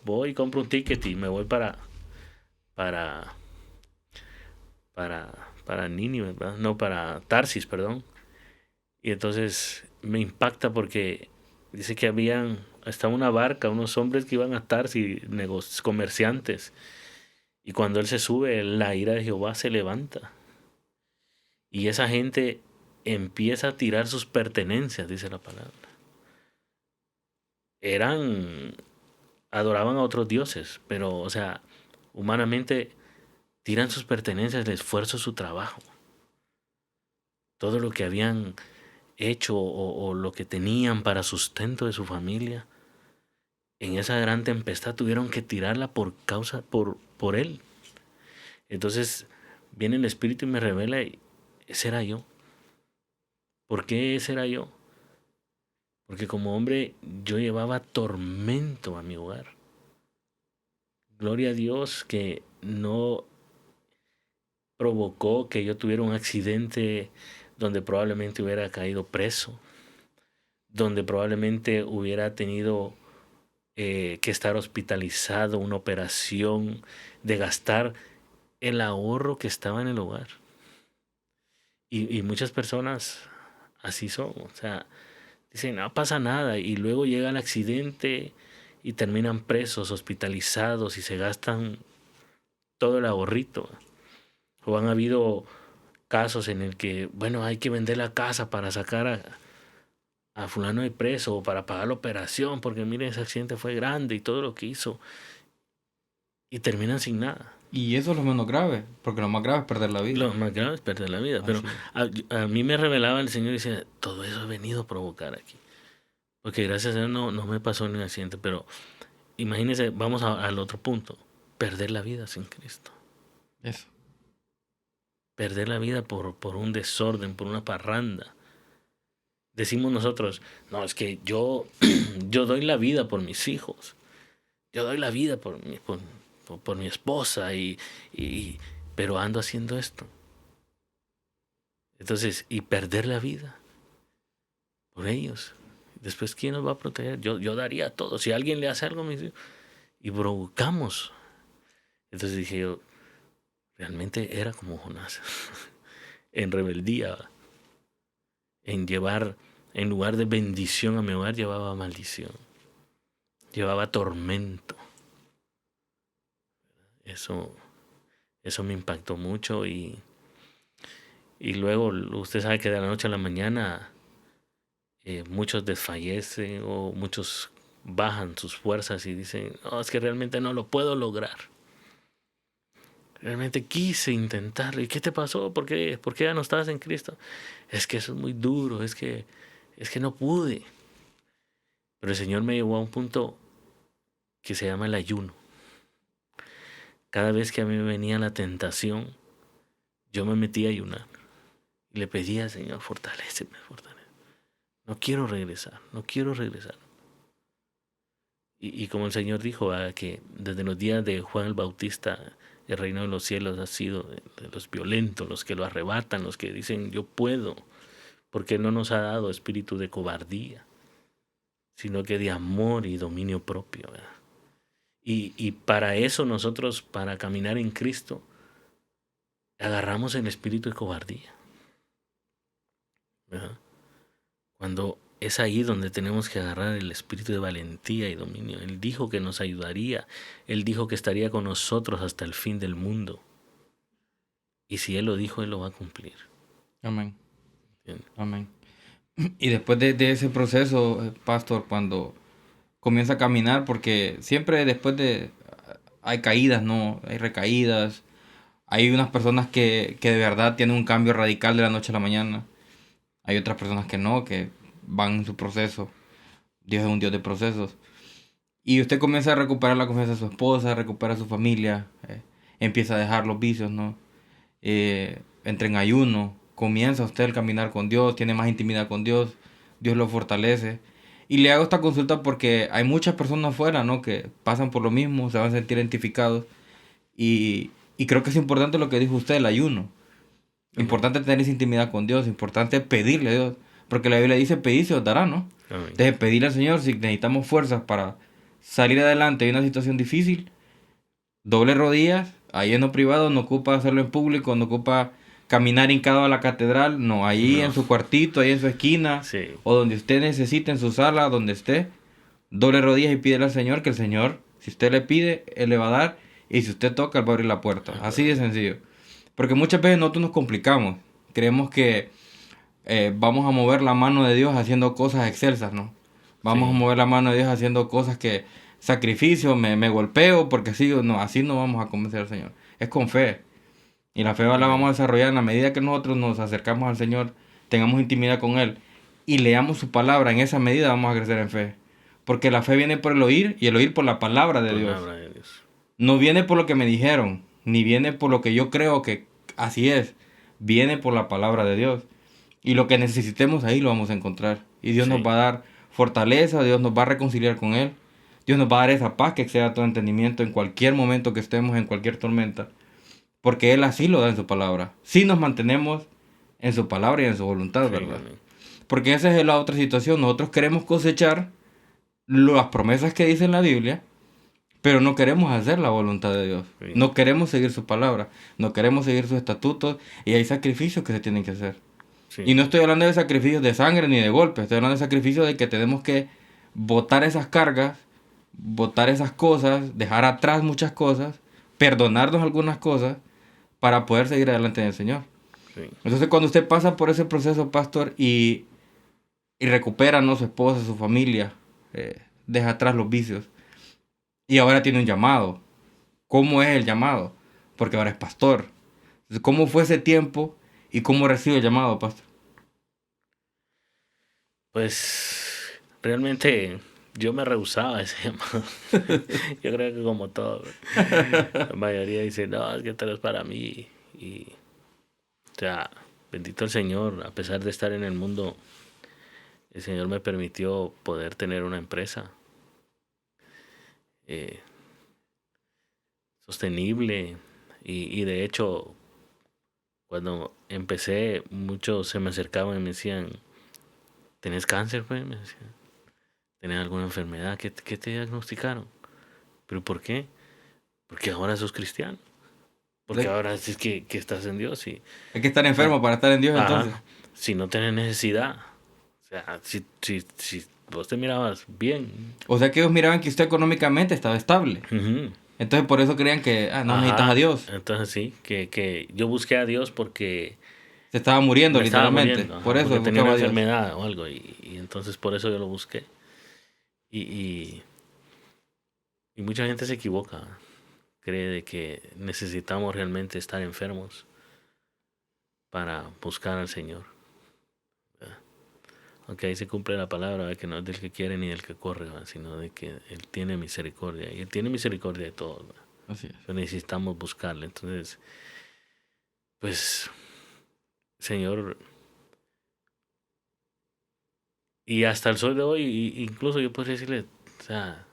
Voy y compro un ticket y me voy para, para Nínive, ¿verdad? No, para Tarsis, perdón. Y entonces me impacta porque dice que estaba una barca, unos hombres que iban a Tarsis, comerciantes. Y cuando él se sube, la ira de Jehová se levanta. Y esa gente empieza a tirar sus pertenencias, dice la palabra. Adoraban a otros dioses, pero, o sea, humanamente tiran sus pertenencias, el esfuerzo, su trabajo. Todo lo que habían hecho o lo que tenían para sustento de su familia, en esa gran tempestad tuvieron que tirarla por él. Entonces viene el Espíritu y me revela, ese era yo. ¿Por qué ese era yo? Porque como hombre yo llevaba tormento a mi hogar. Gloria a Dios que no provocó que yo tuviera un accidente donde probablemente hubiera caído preso, donde probablemente hubiera tenido que estar hospitalizado, una operación, de gastar el ahorro que estaba en el hogar. Y muchas personas así son, o sea, dicen, no pasa nada, y luego llega el accidente y terminan presos, hospitalizados y se gastan todo el ahorrito. O han habido casos en el que, bueno, hay que vender la casa para sacar a fulano de preso o para pagar la operación, porque miren, ese accidente fue grande y todo lo que hizo, y terminan sin nada. Y eso es lo menos grave, porque lo más grave es perder la vida. Lo más grave es perder la vida, pero Así es. a mí me revelaba el Señor y decía, todo eso he venido a provocar aquí. Porque gracias a Dios no me pasó ni un accidente, pero imagínense, vamos al otro punto, perder la vida sin Cristo. Eso. Perder la vida por un desorden, por una parranda. Decimos nosotros, no, es que yo doy la vida por mis hijos, yo doy la vida por mi esposa, pero ando haciendo esto. Entonces, y perder la vida por ellos. Después, ¿quién nos va a proteger? Yo daría todo. Si alguien le hace algo a mis hijos, y provocamos. Entonces dije yo, realmente era como Jonás, en rebeldía, en lugar de bendición a mi hogar, llevaba maldición. llevaba tormento. Eso me impactó mucho y luego usted sabe que de la noche a la mañana muchos desfallecen o muchos bajan sus fuerzas y dicen, no, es que realmente no lo puedo lograr. Realmente quise intentarlo. ¿Y qué te pasó? ¿Por qué ya no estabas en Cristo? Es que eso es muy duro, es que no pude. Pero el Señor me llevó a un punto que se llama el ayuno. Cada vez que a mí me venía la tentación, yo me metía a ayunar. Y le pedía al Señor, fortaléceme. No quiero regresar. Y como el Señor dijo, que desde los días de Juan el Bautista, el reino de los cielos ha sido de los violentos, los que lo arrebatan, los que dicen yo puedo, porque no nos ha dado espíritu de cobardía, sino que de amor y dominio propio, ¿verdad? Y para eso nosotros, para caminar en Cristo, agarramos el espíritu de cobardía, ¿verdad? Cuando es ahí donde tenemos que agarrar el espíritu de valentía y dominio. Él dijo que nos ayudaría. Él dijo que estaría con nosotros hasta el fin del mundo. Y si Él lo dijo, Él lo va a cumplir. Amén. ¿Entiendes? Amén. Y después de ese proceso, pastor, cuando comienza a caminar, porque siempre después hay caídas, ¿no? Hay recaídas. Hay unas personas que de verdad tienen un cambio radical de la noche a la mañana. Hay otras personas que no, que van en su proceso. Dios es un Dios de procesos. Y usted comienza a recuperar la confianza de su esposa, recupera su familia, empieza a dejar los vicios, ¿no? Entra en ayuno, comienza usted el caminar con Dios, tiene más intimidad con Dios, Dios lo fortalece. Y le hago esta consulta porque hay muchas personas afuera, ¿no? Que pasan por lo mismo, se van a sentir identificados. Y creo que es importante lo que dijo usted, el ayuno. Importante tener esa intimidad con Dios, importante pedirle a Dios. Porque la Biblia dice, pedid se os dará, ¿no? Amén. Entonces, pedirle al Señor si necesitamos fuerzas para salir adelante de una situación difícil, doble rodillas, ahí en lo privado, no ocupa hacerlo en público, no ocupa caminar hincado a la catedral, no, ahí No. en su cuartito, ahí en su esquina, Sí. o donde usted necesite, en su sala, donde esté, doble rodillas y pídele al Señor que el Señor, si usted le pide, Él le va a dar, y si usted toca, Él va a abrir la puerta. Así de sencillo. Porque muchas veces nosotros nos complicamos, creemos que vamos a mover la mano de Dios haciendo cosas excelsas, ¿no? Vamos Sí. a mover la mano de Dios haciendo cosas que, sacrificio, me golpeo, porque así no vamos a convencer al Señor. Es con fe. Y la fe la vamos a desarrollar en la medida que nosotros nos acercamos al Señor, tengamos intimidad con Él y leamos su palabra. En esa medida vamos a crecer en fe. Porque la fe viene por el oír y el oír por la palabra de Dios. Palabra de Dios. No viene por lo que me dijeron, ni viene por lo que yo creo que así es. Viene por la palabra de Dios. Y lo que necesitemos ahí lo vamos a encontrar. Y Dios Sí. nos va a dar fortaleza, Dios nos va a reconciliar con Él. Dios nos va a dar esa paz que exceda todo entendimiento en cualquier momento que estemos, en cualquier tormenta. Porque Él así lo da en su palabra. Si nos mantenemos en su palabra y en su voluntad, Sí, ¿verdad? amén. Porque esa es la otra situación. Nosotros queremos cosechar las promesas que dice en la Biblia, pero no queremos hacer la voluntad de Dios. Sí. No queremos seguir su palabra. No queremos seguir sus estatutos. Y hay sacrificios que se tienen que hacer. Sí. Y no estoy hablando de sacrificios de sangre ni de golpes. Estoy hablando de sacrificios de que tenemos que botar esas cargas, botar esas cosas, dejar atrás muchas cosas, perdonarnos algunas cosas para poder seguir adelante en el Señor. Sí. Entonces, cuando usted pasa por ese proceso, pastor, y recupera, ¿no?, su esposa, su familia, deja atrás los vicios, y ahora tiene un llamado. ¿Cómo es el llamado? Porque ahora es pastor. Entonces, ¿cómo fue ese tiempo y cómo recibe el llamado, pastor? Pues realmente yo me rehusaba a ese llamado. Yo creo que como todo, la mayoría dice, no, es que esto no es para mí. Y, o sea, bendito el Señor, a pesar de estar en el mundo, el Señor me permitió poder tener una empresa sostenible. Y de hecho, cuando empecé, muchos se me acercaban y me decían, ¿tenés cáncer, pues? Me decían. ¿Tenés alguna enfermedad? ¿Qué te diagnosticaron? ¿Pero por qué? Porque ahora sos cristiano. Porque ahora es que estás en Dios. Y, Hay que estar enfermo para estar en Dios, ajá, entonces. si no tenés necesidad. sea, si vos te mirabas bien. O sea que ellos miraban que usted económicamente estaba estable. Ujú. Entonces por eso creían que, no necesitas a Ajá. Dios. Entonces sí, que yo busqué a Dios porque Se estaba muriendo me estaba literalmente. muriendo, Por ajá, eso porque tenía una buscaba a Dios. enfermedad o algo, y entonces por eso yo lo busqué. Y, y, y mucha gente se equivoca, cree de que necesitamos realmente estar enfermos para buscar al Señor. Aunque ahí se cumple la palabra, ¿verdad? Que no es del que quiere ni del que corre, ¿verdad? Sino de que Él tiene misericordia. Y Él tiene misericordia de todos, ¿verdad? Así es. Pero necesitamos buscarle. Entonces, pues, Señor, y hasta el sol de hoy, incluso yo podría decirle, o sea,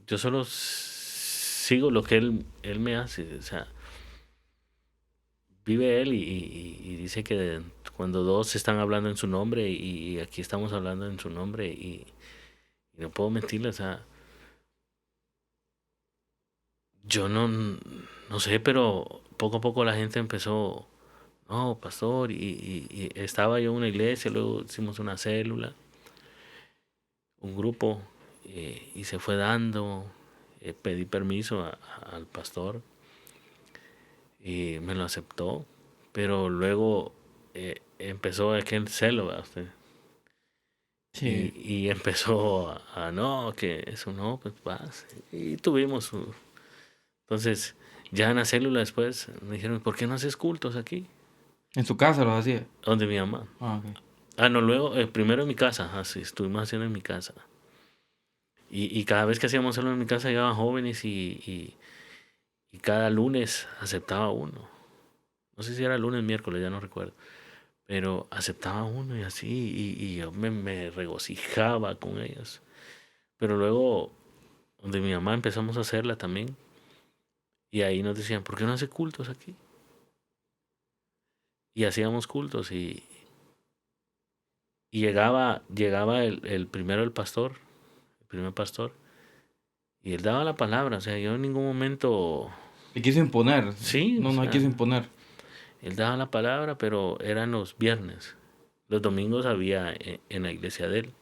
yo solo sigo lo que él me hace. O sea, vive Él y dice que cuando dos están hablando en su nombre y aquí estamos hablando en su nombre y no puedo mentirle, o sea, yo no sé, pero poco a poco la gente empezó, no, pastor, y estaba yo en una iglesia, luego hicimos una célula, un grupo, y se fue dando, pedí permiso al pastor y me lo aceptó, pero luego empezó aquel celo, ¿verdad usted? Sí. Y empezó no, que eso no, pues vas. Y tuvimos, entonces, ya en la célula después me dijeron, ¿por qué no haces cultos aquí? En su casa los hacía. Donde mi mamá. Ah, ok. No, luego, primero en mi casa, así, estuvimos haciendo en mi casa. Y cada vez que hacíamos algo en mi casa llegaban jóvenes y cada lunes aceptaba uno. No sé si era lunes, miércoles, ya no recuerdo. Pero aceptaba uno y así, y yo me regocijaba con ellos. Pero luego, donde mi mamá empezamos a hacerla también, y ahí nos decían, ¿por qué no hace cultos aquí? Y hacíamos cultos y llegaba el primero, el pastor, el primer pastor, y él daba la palabra. O sea, yo en ningún momento, Le quiso imponer. sí, o No, no le sea, quiso imponer. él daba la palabra, pero eran los viernes. Los domingos había en la iglesia de él.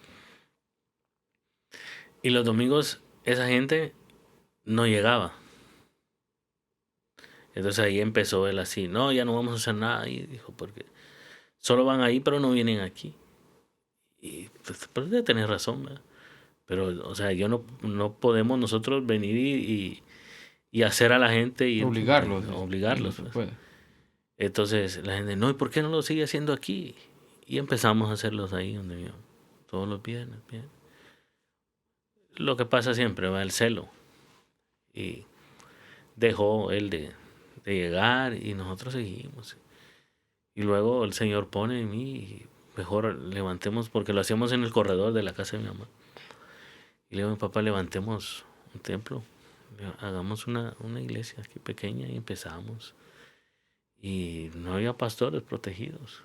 Y los domingos esa gente no llegaba. Entonces ahí empezó él así, no, ya no vamos a hacer nada. Y dijo, porque solo van ahí, pero no vienen aquí. Y pues debe tener razón, ¿verdad? Pero, o sea, no podemos nosotros venir y hacer a la gente ir, Obligarlos. Sí, no obligarlos. se Pues. puede. Entonces la gente, no, ¿y por qué no lo sigue haciendo aquí? Y empezamos a hacerlos ahí donde yo, todos los viernes, bien. Lo que pasa siempre, va el celo. Y dejó él de llegar y nosotros seguimos. Y luego el Señor pone en mí, y mejor levantemos, porque lo hacíamos en el corredor de la casa de mi mamá. Y le digo a mi papá, levantemos un templo, hagamos una iglesia aquí pequeña y empezamos. Y no había pastores protegidos.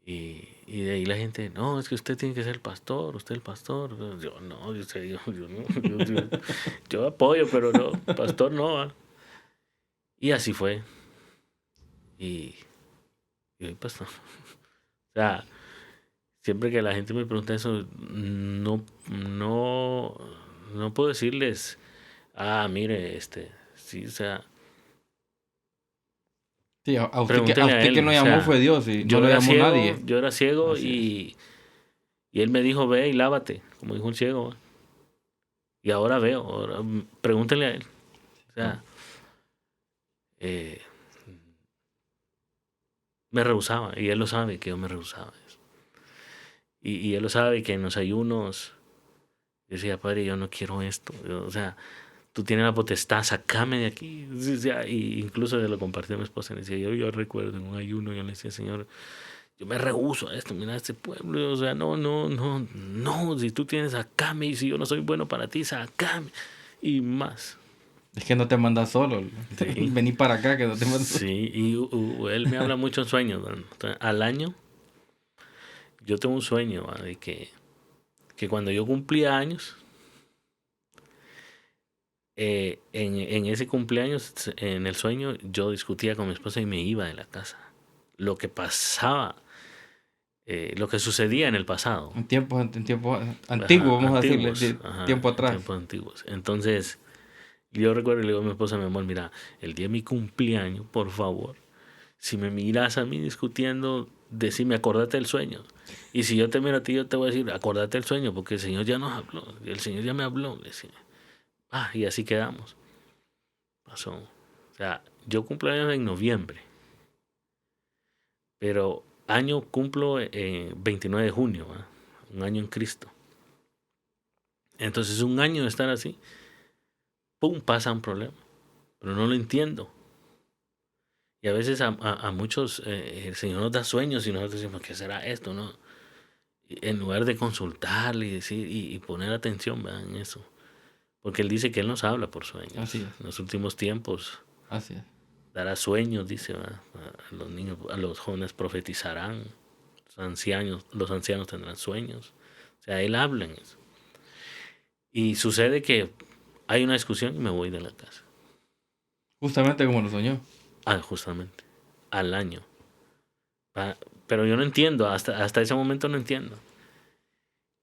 Y de ahí la gente, no, es que usted tiene que ser el pastor, usted el pastor. Yo no, yo no, yo apoyo, pero no, pastor no. ¿Va? Y así fue. Y, y hoy pastor. O sea, siempre que la gente me pregunta eso, no, no puedo decirles, mire, sí, o sea, Sí, a pregúntenle a usted que él, no o llamó sea, fue Dios y no lo llamó nadie. yo era ciego Así es. y él me dijo, ve y lávate, como dijo un ciego, ¿va? Y ahora veo, ahora, pregúntenle a él, o sea, eh, me rehusaba, y él lo sabe que yo me rehusaba eso. Y él lo sabe que en los ayunos, yo decía, padre, yo no quiero esto, o sea, tú tienes la potestad, sacame de aquí. O sea, y incluso se lo compartí a mi esposa. Le decía, yo recuerdo en un ayuno, yo le decía, Señor, yo me rehúso a esto, mira este pueblo. O sea, no, si tú tienes, sacame. Y si yo no soy bueno para ti, sacame. Y más. Es que no te manda solo. Sí, Vení para acá que no te manda solo. sí. Y él me habla mucho en sueños. ¿No? Entonces, al año, yo tengo un sueño, ¿va? De que cuando yo cumplía años, en ese cumpleaños, en el sueño, yo discutía con mi esposa y me iba de la casa. Lo que pasaba lo que sucedía en el pasado. En tiempos antiguos, vamos a decirle, tiempo atrás. Tiempos antiguos. Entonces, yo recuerdo y le digo a mi esposa, mi amor, mira, el día de mi cumpleaños, por favor, si me miras a mí discutiendo, decime, acordate del sueño. Y si yo te miro a ti, yo te voy a decir, acordate del sueño, porque el Señor ya nos habló, el Señor ya me habló. Le decía. Y así quedamos. Pasó. O sea, yo cumplo años en noviembre, pero año cumplo 29 de junio, ¿verdad? Un año en Cristo. Entonces, un año de estar así, ¡pum!, pasa un problema. Pero no lo entiendo. Y a veces a muchos el Señor nos da sueños y nosotros decimos, ¿qué será esto? ¿No? Y en lugar de consultarle y decir y poner atención, ¿verdad?, en eso. Porque Él dice que Él nos habla por sueños. Así es. En los últimos tiempos Así es. dará sueños, dice, ¿verdad? A los niños, a los jóvenes profetizarán, los ancianos tendrán sueños. O sea, Él habla en eso. Y sucede que hay una discusión y me voy de la casa. Justamente como lo soñó. Justamente. Al año. Pero yo no entiendo, hasta ese momento no entiendo.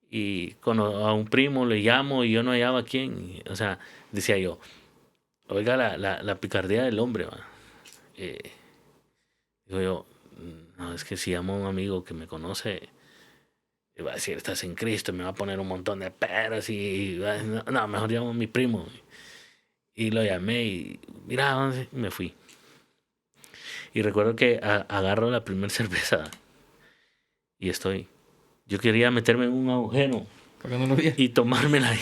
Y cuando a un primo le llamo y yo no hallaba a quién, o sea, decía yo, oiga la picardía del hombre, ¿va? Digo yo, no, es que si llamo a un amigo que me conoce, va a decir, estás en Cristo, me va a poner un montón de peras y no, mejor llamo a mi primo. Y lo llamé y mira, me fui. Y recuerdo que agarro la primera cerveza y yo quería meterme en un agujero Para que no lo viera. y tomármela ahí.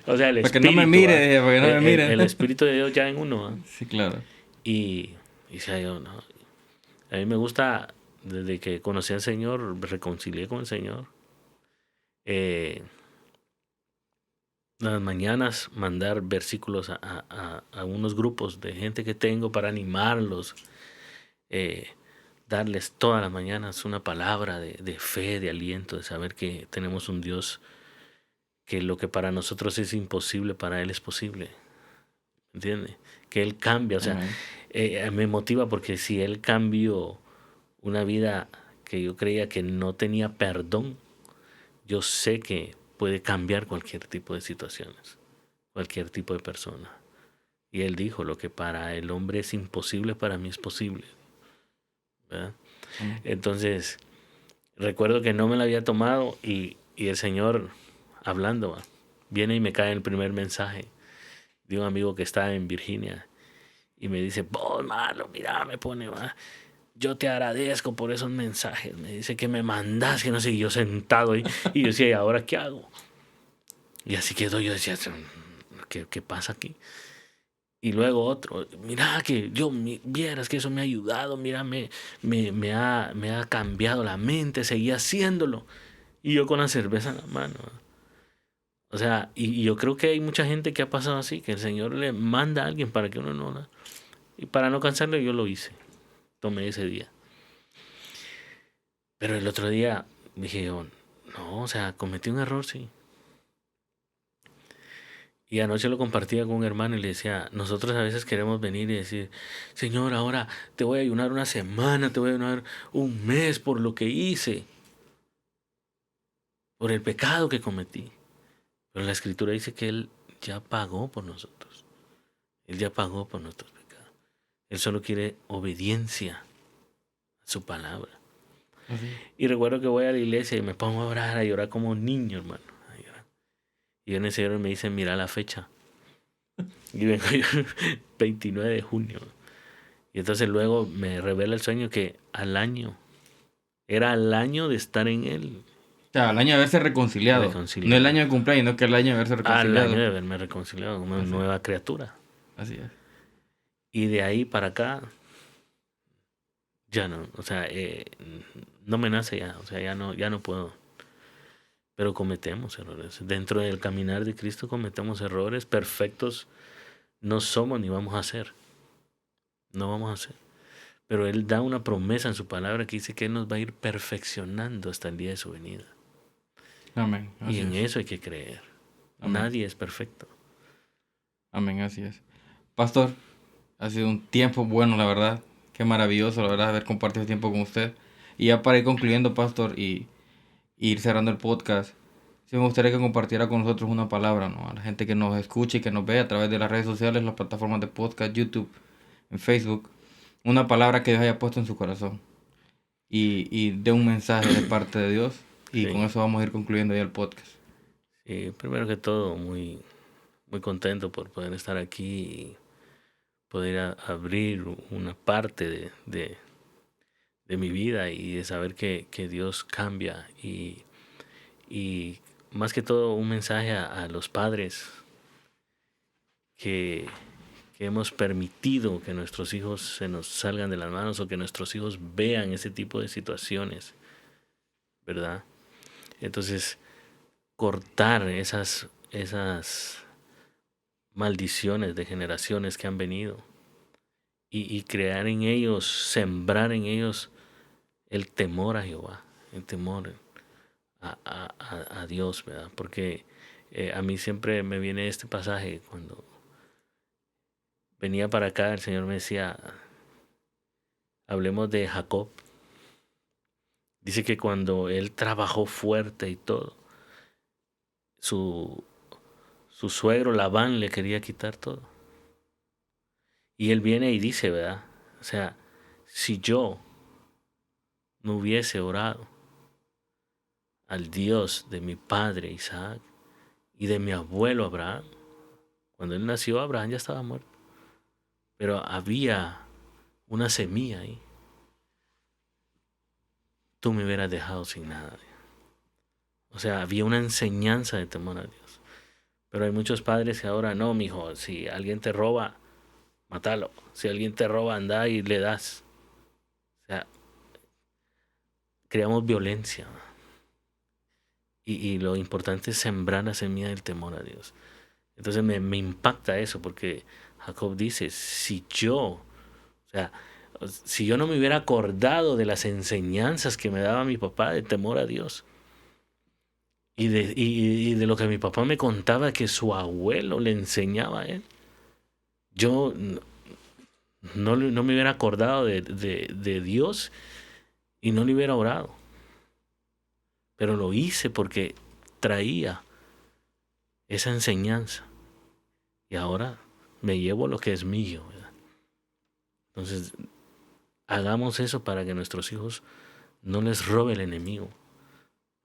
O sea, el para espíritu. Que no me mire, para que no me mire. El espíritu de Dios ya en uno. ¿Va? Sí, claro. Y decía yo, no. A mí me gusta, desde que conocí al Señor, me reconcilié con el Señor. Las mañanas mandar versículos a unos grupos de gente que tengo para animarlos. Darles todas las mañanas una palabra de fe, de aliento, de saber que tenemos un Dios que lo que para nosotros es imposible, para Él es posible. ¿Entiendes? Que Él cambia. O sea, me motiva porque si Él cambió una vida que yo creía que no tenía perdón, yo sé que puede cambiar cualquier tipo de situaciones, cualquier tipo de persona. Y Él dijo, lo que para el hombre es imposible, para mí es posible. ¿Verdad? Entonces, recuerdo que no me la había tomado y el Señor hablando, viene y me cae el primer mensaje de un amigo que está en Virginia y me dice, vos, Marlon, mira, me pone, yo te agradezco por esos mensajes, me dice que me mandás, que no sé, y yo sentado ahí y yo decía, ¿y ahora qué hago? Y así quedó, yo decía, ¿qué pasa aquí? Y luego otro, mira que vieras que eso me ha ayudado, mira, me ha cambiado la mente, seguí haciéndolo. Y yo con la cerveza en la mano. O sea, y yo creo que hay mucha gente que ha pasado así, que el Señor le manda a alguien para que uno no. Y para no cansarle, yo lo hice. Tomé ese día. Pero el otro día dije yo, no, o sea, cometí un error, sí. Y anoche lo compartía con un hermano y le decía, nosotros a veces queremos venir y decir, Señor, ahora te voy a ayunar una semana, te voy a ayunar un mes por lo que hice, por el pecado que cometí. Pero la Escritura dice que Él ya pagó por nosotros. Él ya pagó por nuestros pecados. Él solo quiere obediencia a su palabra. Y recuerdo que voy a la iglesia y me pongo a orar, a llorar como un niño, hermano. Y en ese hora me dicen, mira la fecha. Y vengo yo 29 de junio. Y entonces luego me revela el sueño que era al año de estar en Él. O sea, al año de haberse reconciliado. No el año de cumpleaños, no que el año de haberse reconciliado. Al año de haberme reconciliado con una nueva criatura. Así es. Y de ahí para acá, ya no. O sea, no me nace ya. O sea, ya no puedo. Pero cometemos errores. Dentro del caminar de Cristo cometemos errores. Perfectos no somos ni vamos a ser. No vamos a ser. Pero Él da una promesa en su palabra que dice que Él nos va a ir perfeccionando hasta el día de su venida. Amén. Y en eso hay que creer. Amén. Nadie es perfecto. Amén, así es. Pastor, ha sido un tiempo bueno, la verdad. Qué maravilloso, la verdad, haber compartido tiempo con usted. Y ya para ir concluyendo, pastor, y ir cerrando el podcast, sí me gustaría que compartiera con nosotros una palabra, ¿no? A la gente que nos escuche y que nos ve a través de las redes sociales, las plataformas de podcast, YouTube, en Facebook, una palabra que Dios haya puesto en su corazón y dé un mensaje de parte de Dios. Y con Sí, eso vamos a ir concluyendo ya el podcast. sí, primero que todo, muy, muy contento por poder estar aquí y poder abrir una parte de mi vida y de saber que Dios cambia y más que todo un mensaje a los padres que, que hemos permitido que nuestros hijos se nos salgan de las manos o que nuestros hijos vean ese tipo de situaciones, ¿verdad? Entonces, cortar esas maldiciones de generaciones que han venido y crear en ellos, sembrar en ellos el temor a Jehová, el temor a Dios, ¿verdad? Porque a mí siempre me viene este pasaje cuando venía para acá, el Señor me decía, hablemos de Jacob. Dice que cuando él trabajó fuerte y todo, su, su suegro Labán le quería quitar todo. Y él viene y dice, ¿verdad? O sea, si yo no hubiese orado al Dios de mi padre Isaac y de mi abuelo Abraham, cuando él nació Abraham ya estaba muerto, pero había una semilla ahí, tú me hubieras dejado sin nada. O sea, había una enseñanza de temor a Dios. Pero hay muchos padres que ahora no, mijo, si alguien te roba, mátalo. Si alguien te roba, anda y le das. O sea, creamos violencia. Y lo importante es sembrar la semilla del temor a Dios. Entonces me impacta eso porque Jacob dice, o sea, si yo no me hubiera acordado de las enseñanzas que me daba mi papá de temor a Dios y de lo que mi papá me contaba que su abuelo le enseñaba a él, yo no me hubiera acordado de Dios y no le hubiera orado. Pero lo hice porque traía esa enseñanza. Y ahora me llevo lo que es mío, ¿verdad? Entonces, hagamos eso para que nuestros hijos no les robe el enemigo,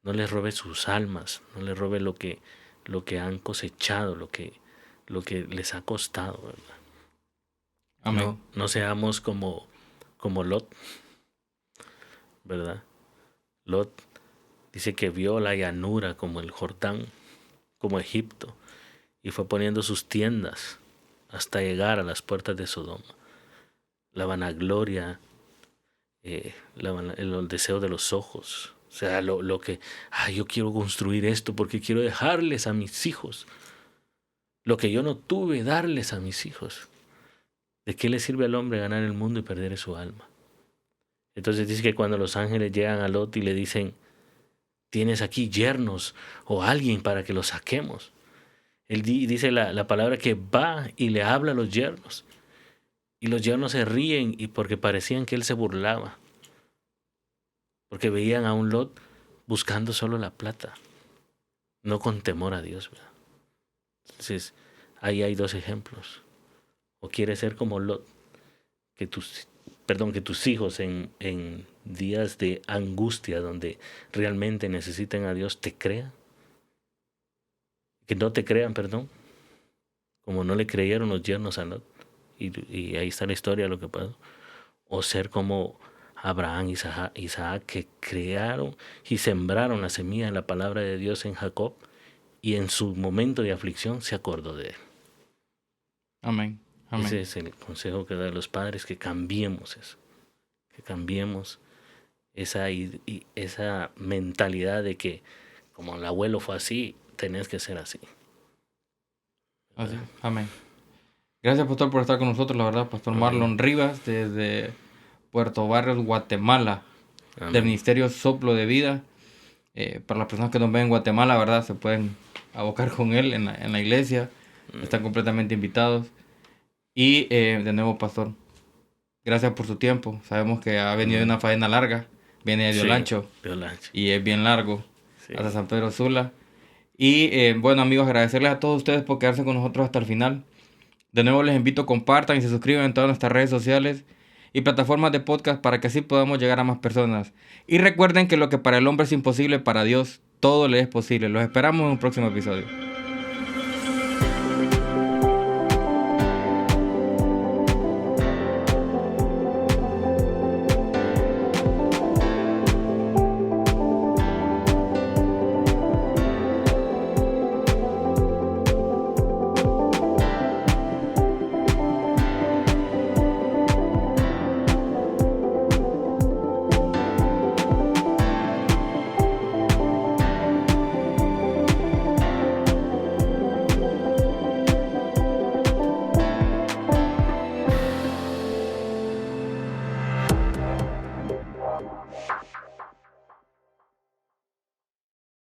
no les robe sus almas, no les robe lo que han cosechado, lo que les ha costado, ¿verdad? Amén. No seamos como Lot, ¿verdad? Lot dice que vio la llanura como el Jordán, como Egipto, y fue poniendo sus tiendas hasta llegar a las puertas de Sodoma. La vanagloria, el deseo de los ojos, o sea, lo que, yo quiero construir esto porque quiero dejarles a mis hijos lo que yo no tuve, darles a mis hijos. ¿De qué le sirve al hombre ganar el mundo y perder su alma? Entonces dice que cuando los ángeles llegan a Lot y le dicen, tienes aquí yernos o alguien para que los saquemos. Él dice la palabra que va y le habla a los yernos. Y los yernos se ríen y porque parecían que él se burlaba. Porque veían a un Lot buscando solo la plata, no con temor a Dios, ¿verdad? Entonces, ahí hay dos ejemplos. O quieres ser como Lot, que que tus hijos en días de angustia donde realmente necesiten a Dios te crean. Que no te crean, perdón, como no le creyeron los yernos a Lot. Y ahí está la historia de lo que pasó. O ser como Abraham y Isaac, que crearon y sembraron la semilla de la palabra de Dios en Jacob y en su momento de aflicción se acordó de él. Amén. Amén. Ese es el consejo que da a los padres, que cambiemos eso, que cambiemos esa mentalidad de que como el abuelo fue así, tenés que ser así. Así. Amén. Gracias, pastor, por estar con nosotros, la verdad, pastor Marlon Rivas, desde Puerto Barrios, Guatemala, Amén. del Ministerio Soplo de Vida. Para las personas que nos ven en Guatemala, ¿verdad? Se pueden abocar con él en la iglesia. Están completamente invitados. Y de nuevo, pastor, gracias por su tiempo. Sabemos que ha venido de una faena larga viene de Olancho. De Olancho. Y es bien largo, Sí. hasta San Pedro Sula. Y bueno, amigos, agradecerles a todos ustedes por quedarse con nosotros hasta el final. De nuevo les invito a compartan y se suscriban en todas nuestras redes sociales y plataformas de podcast para que así podamos llegar a más personas. Y recuerden que lo que para el hombre es imposible, para Dios todo le es posible. Los esperamos en un próximo episodio.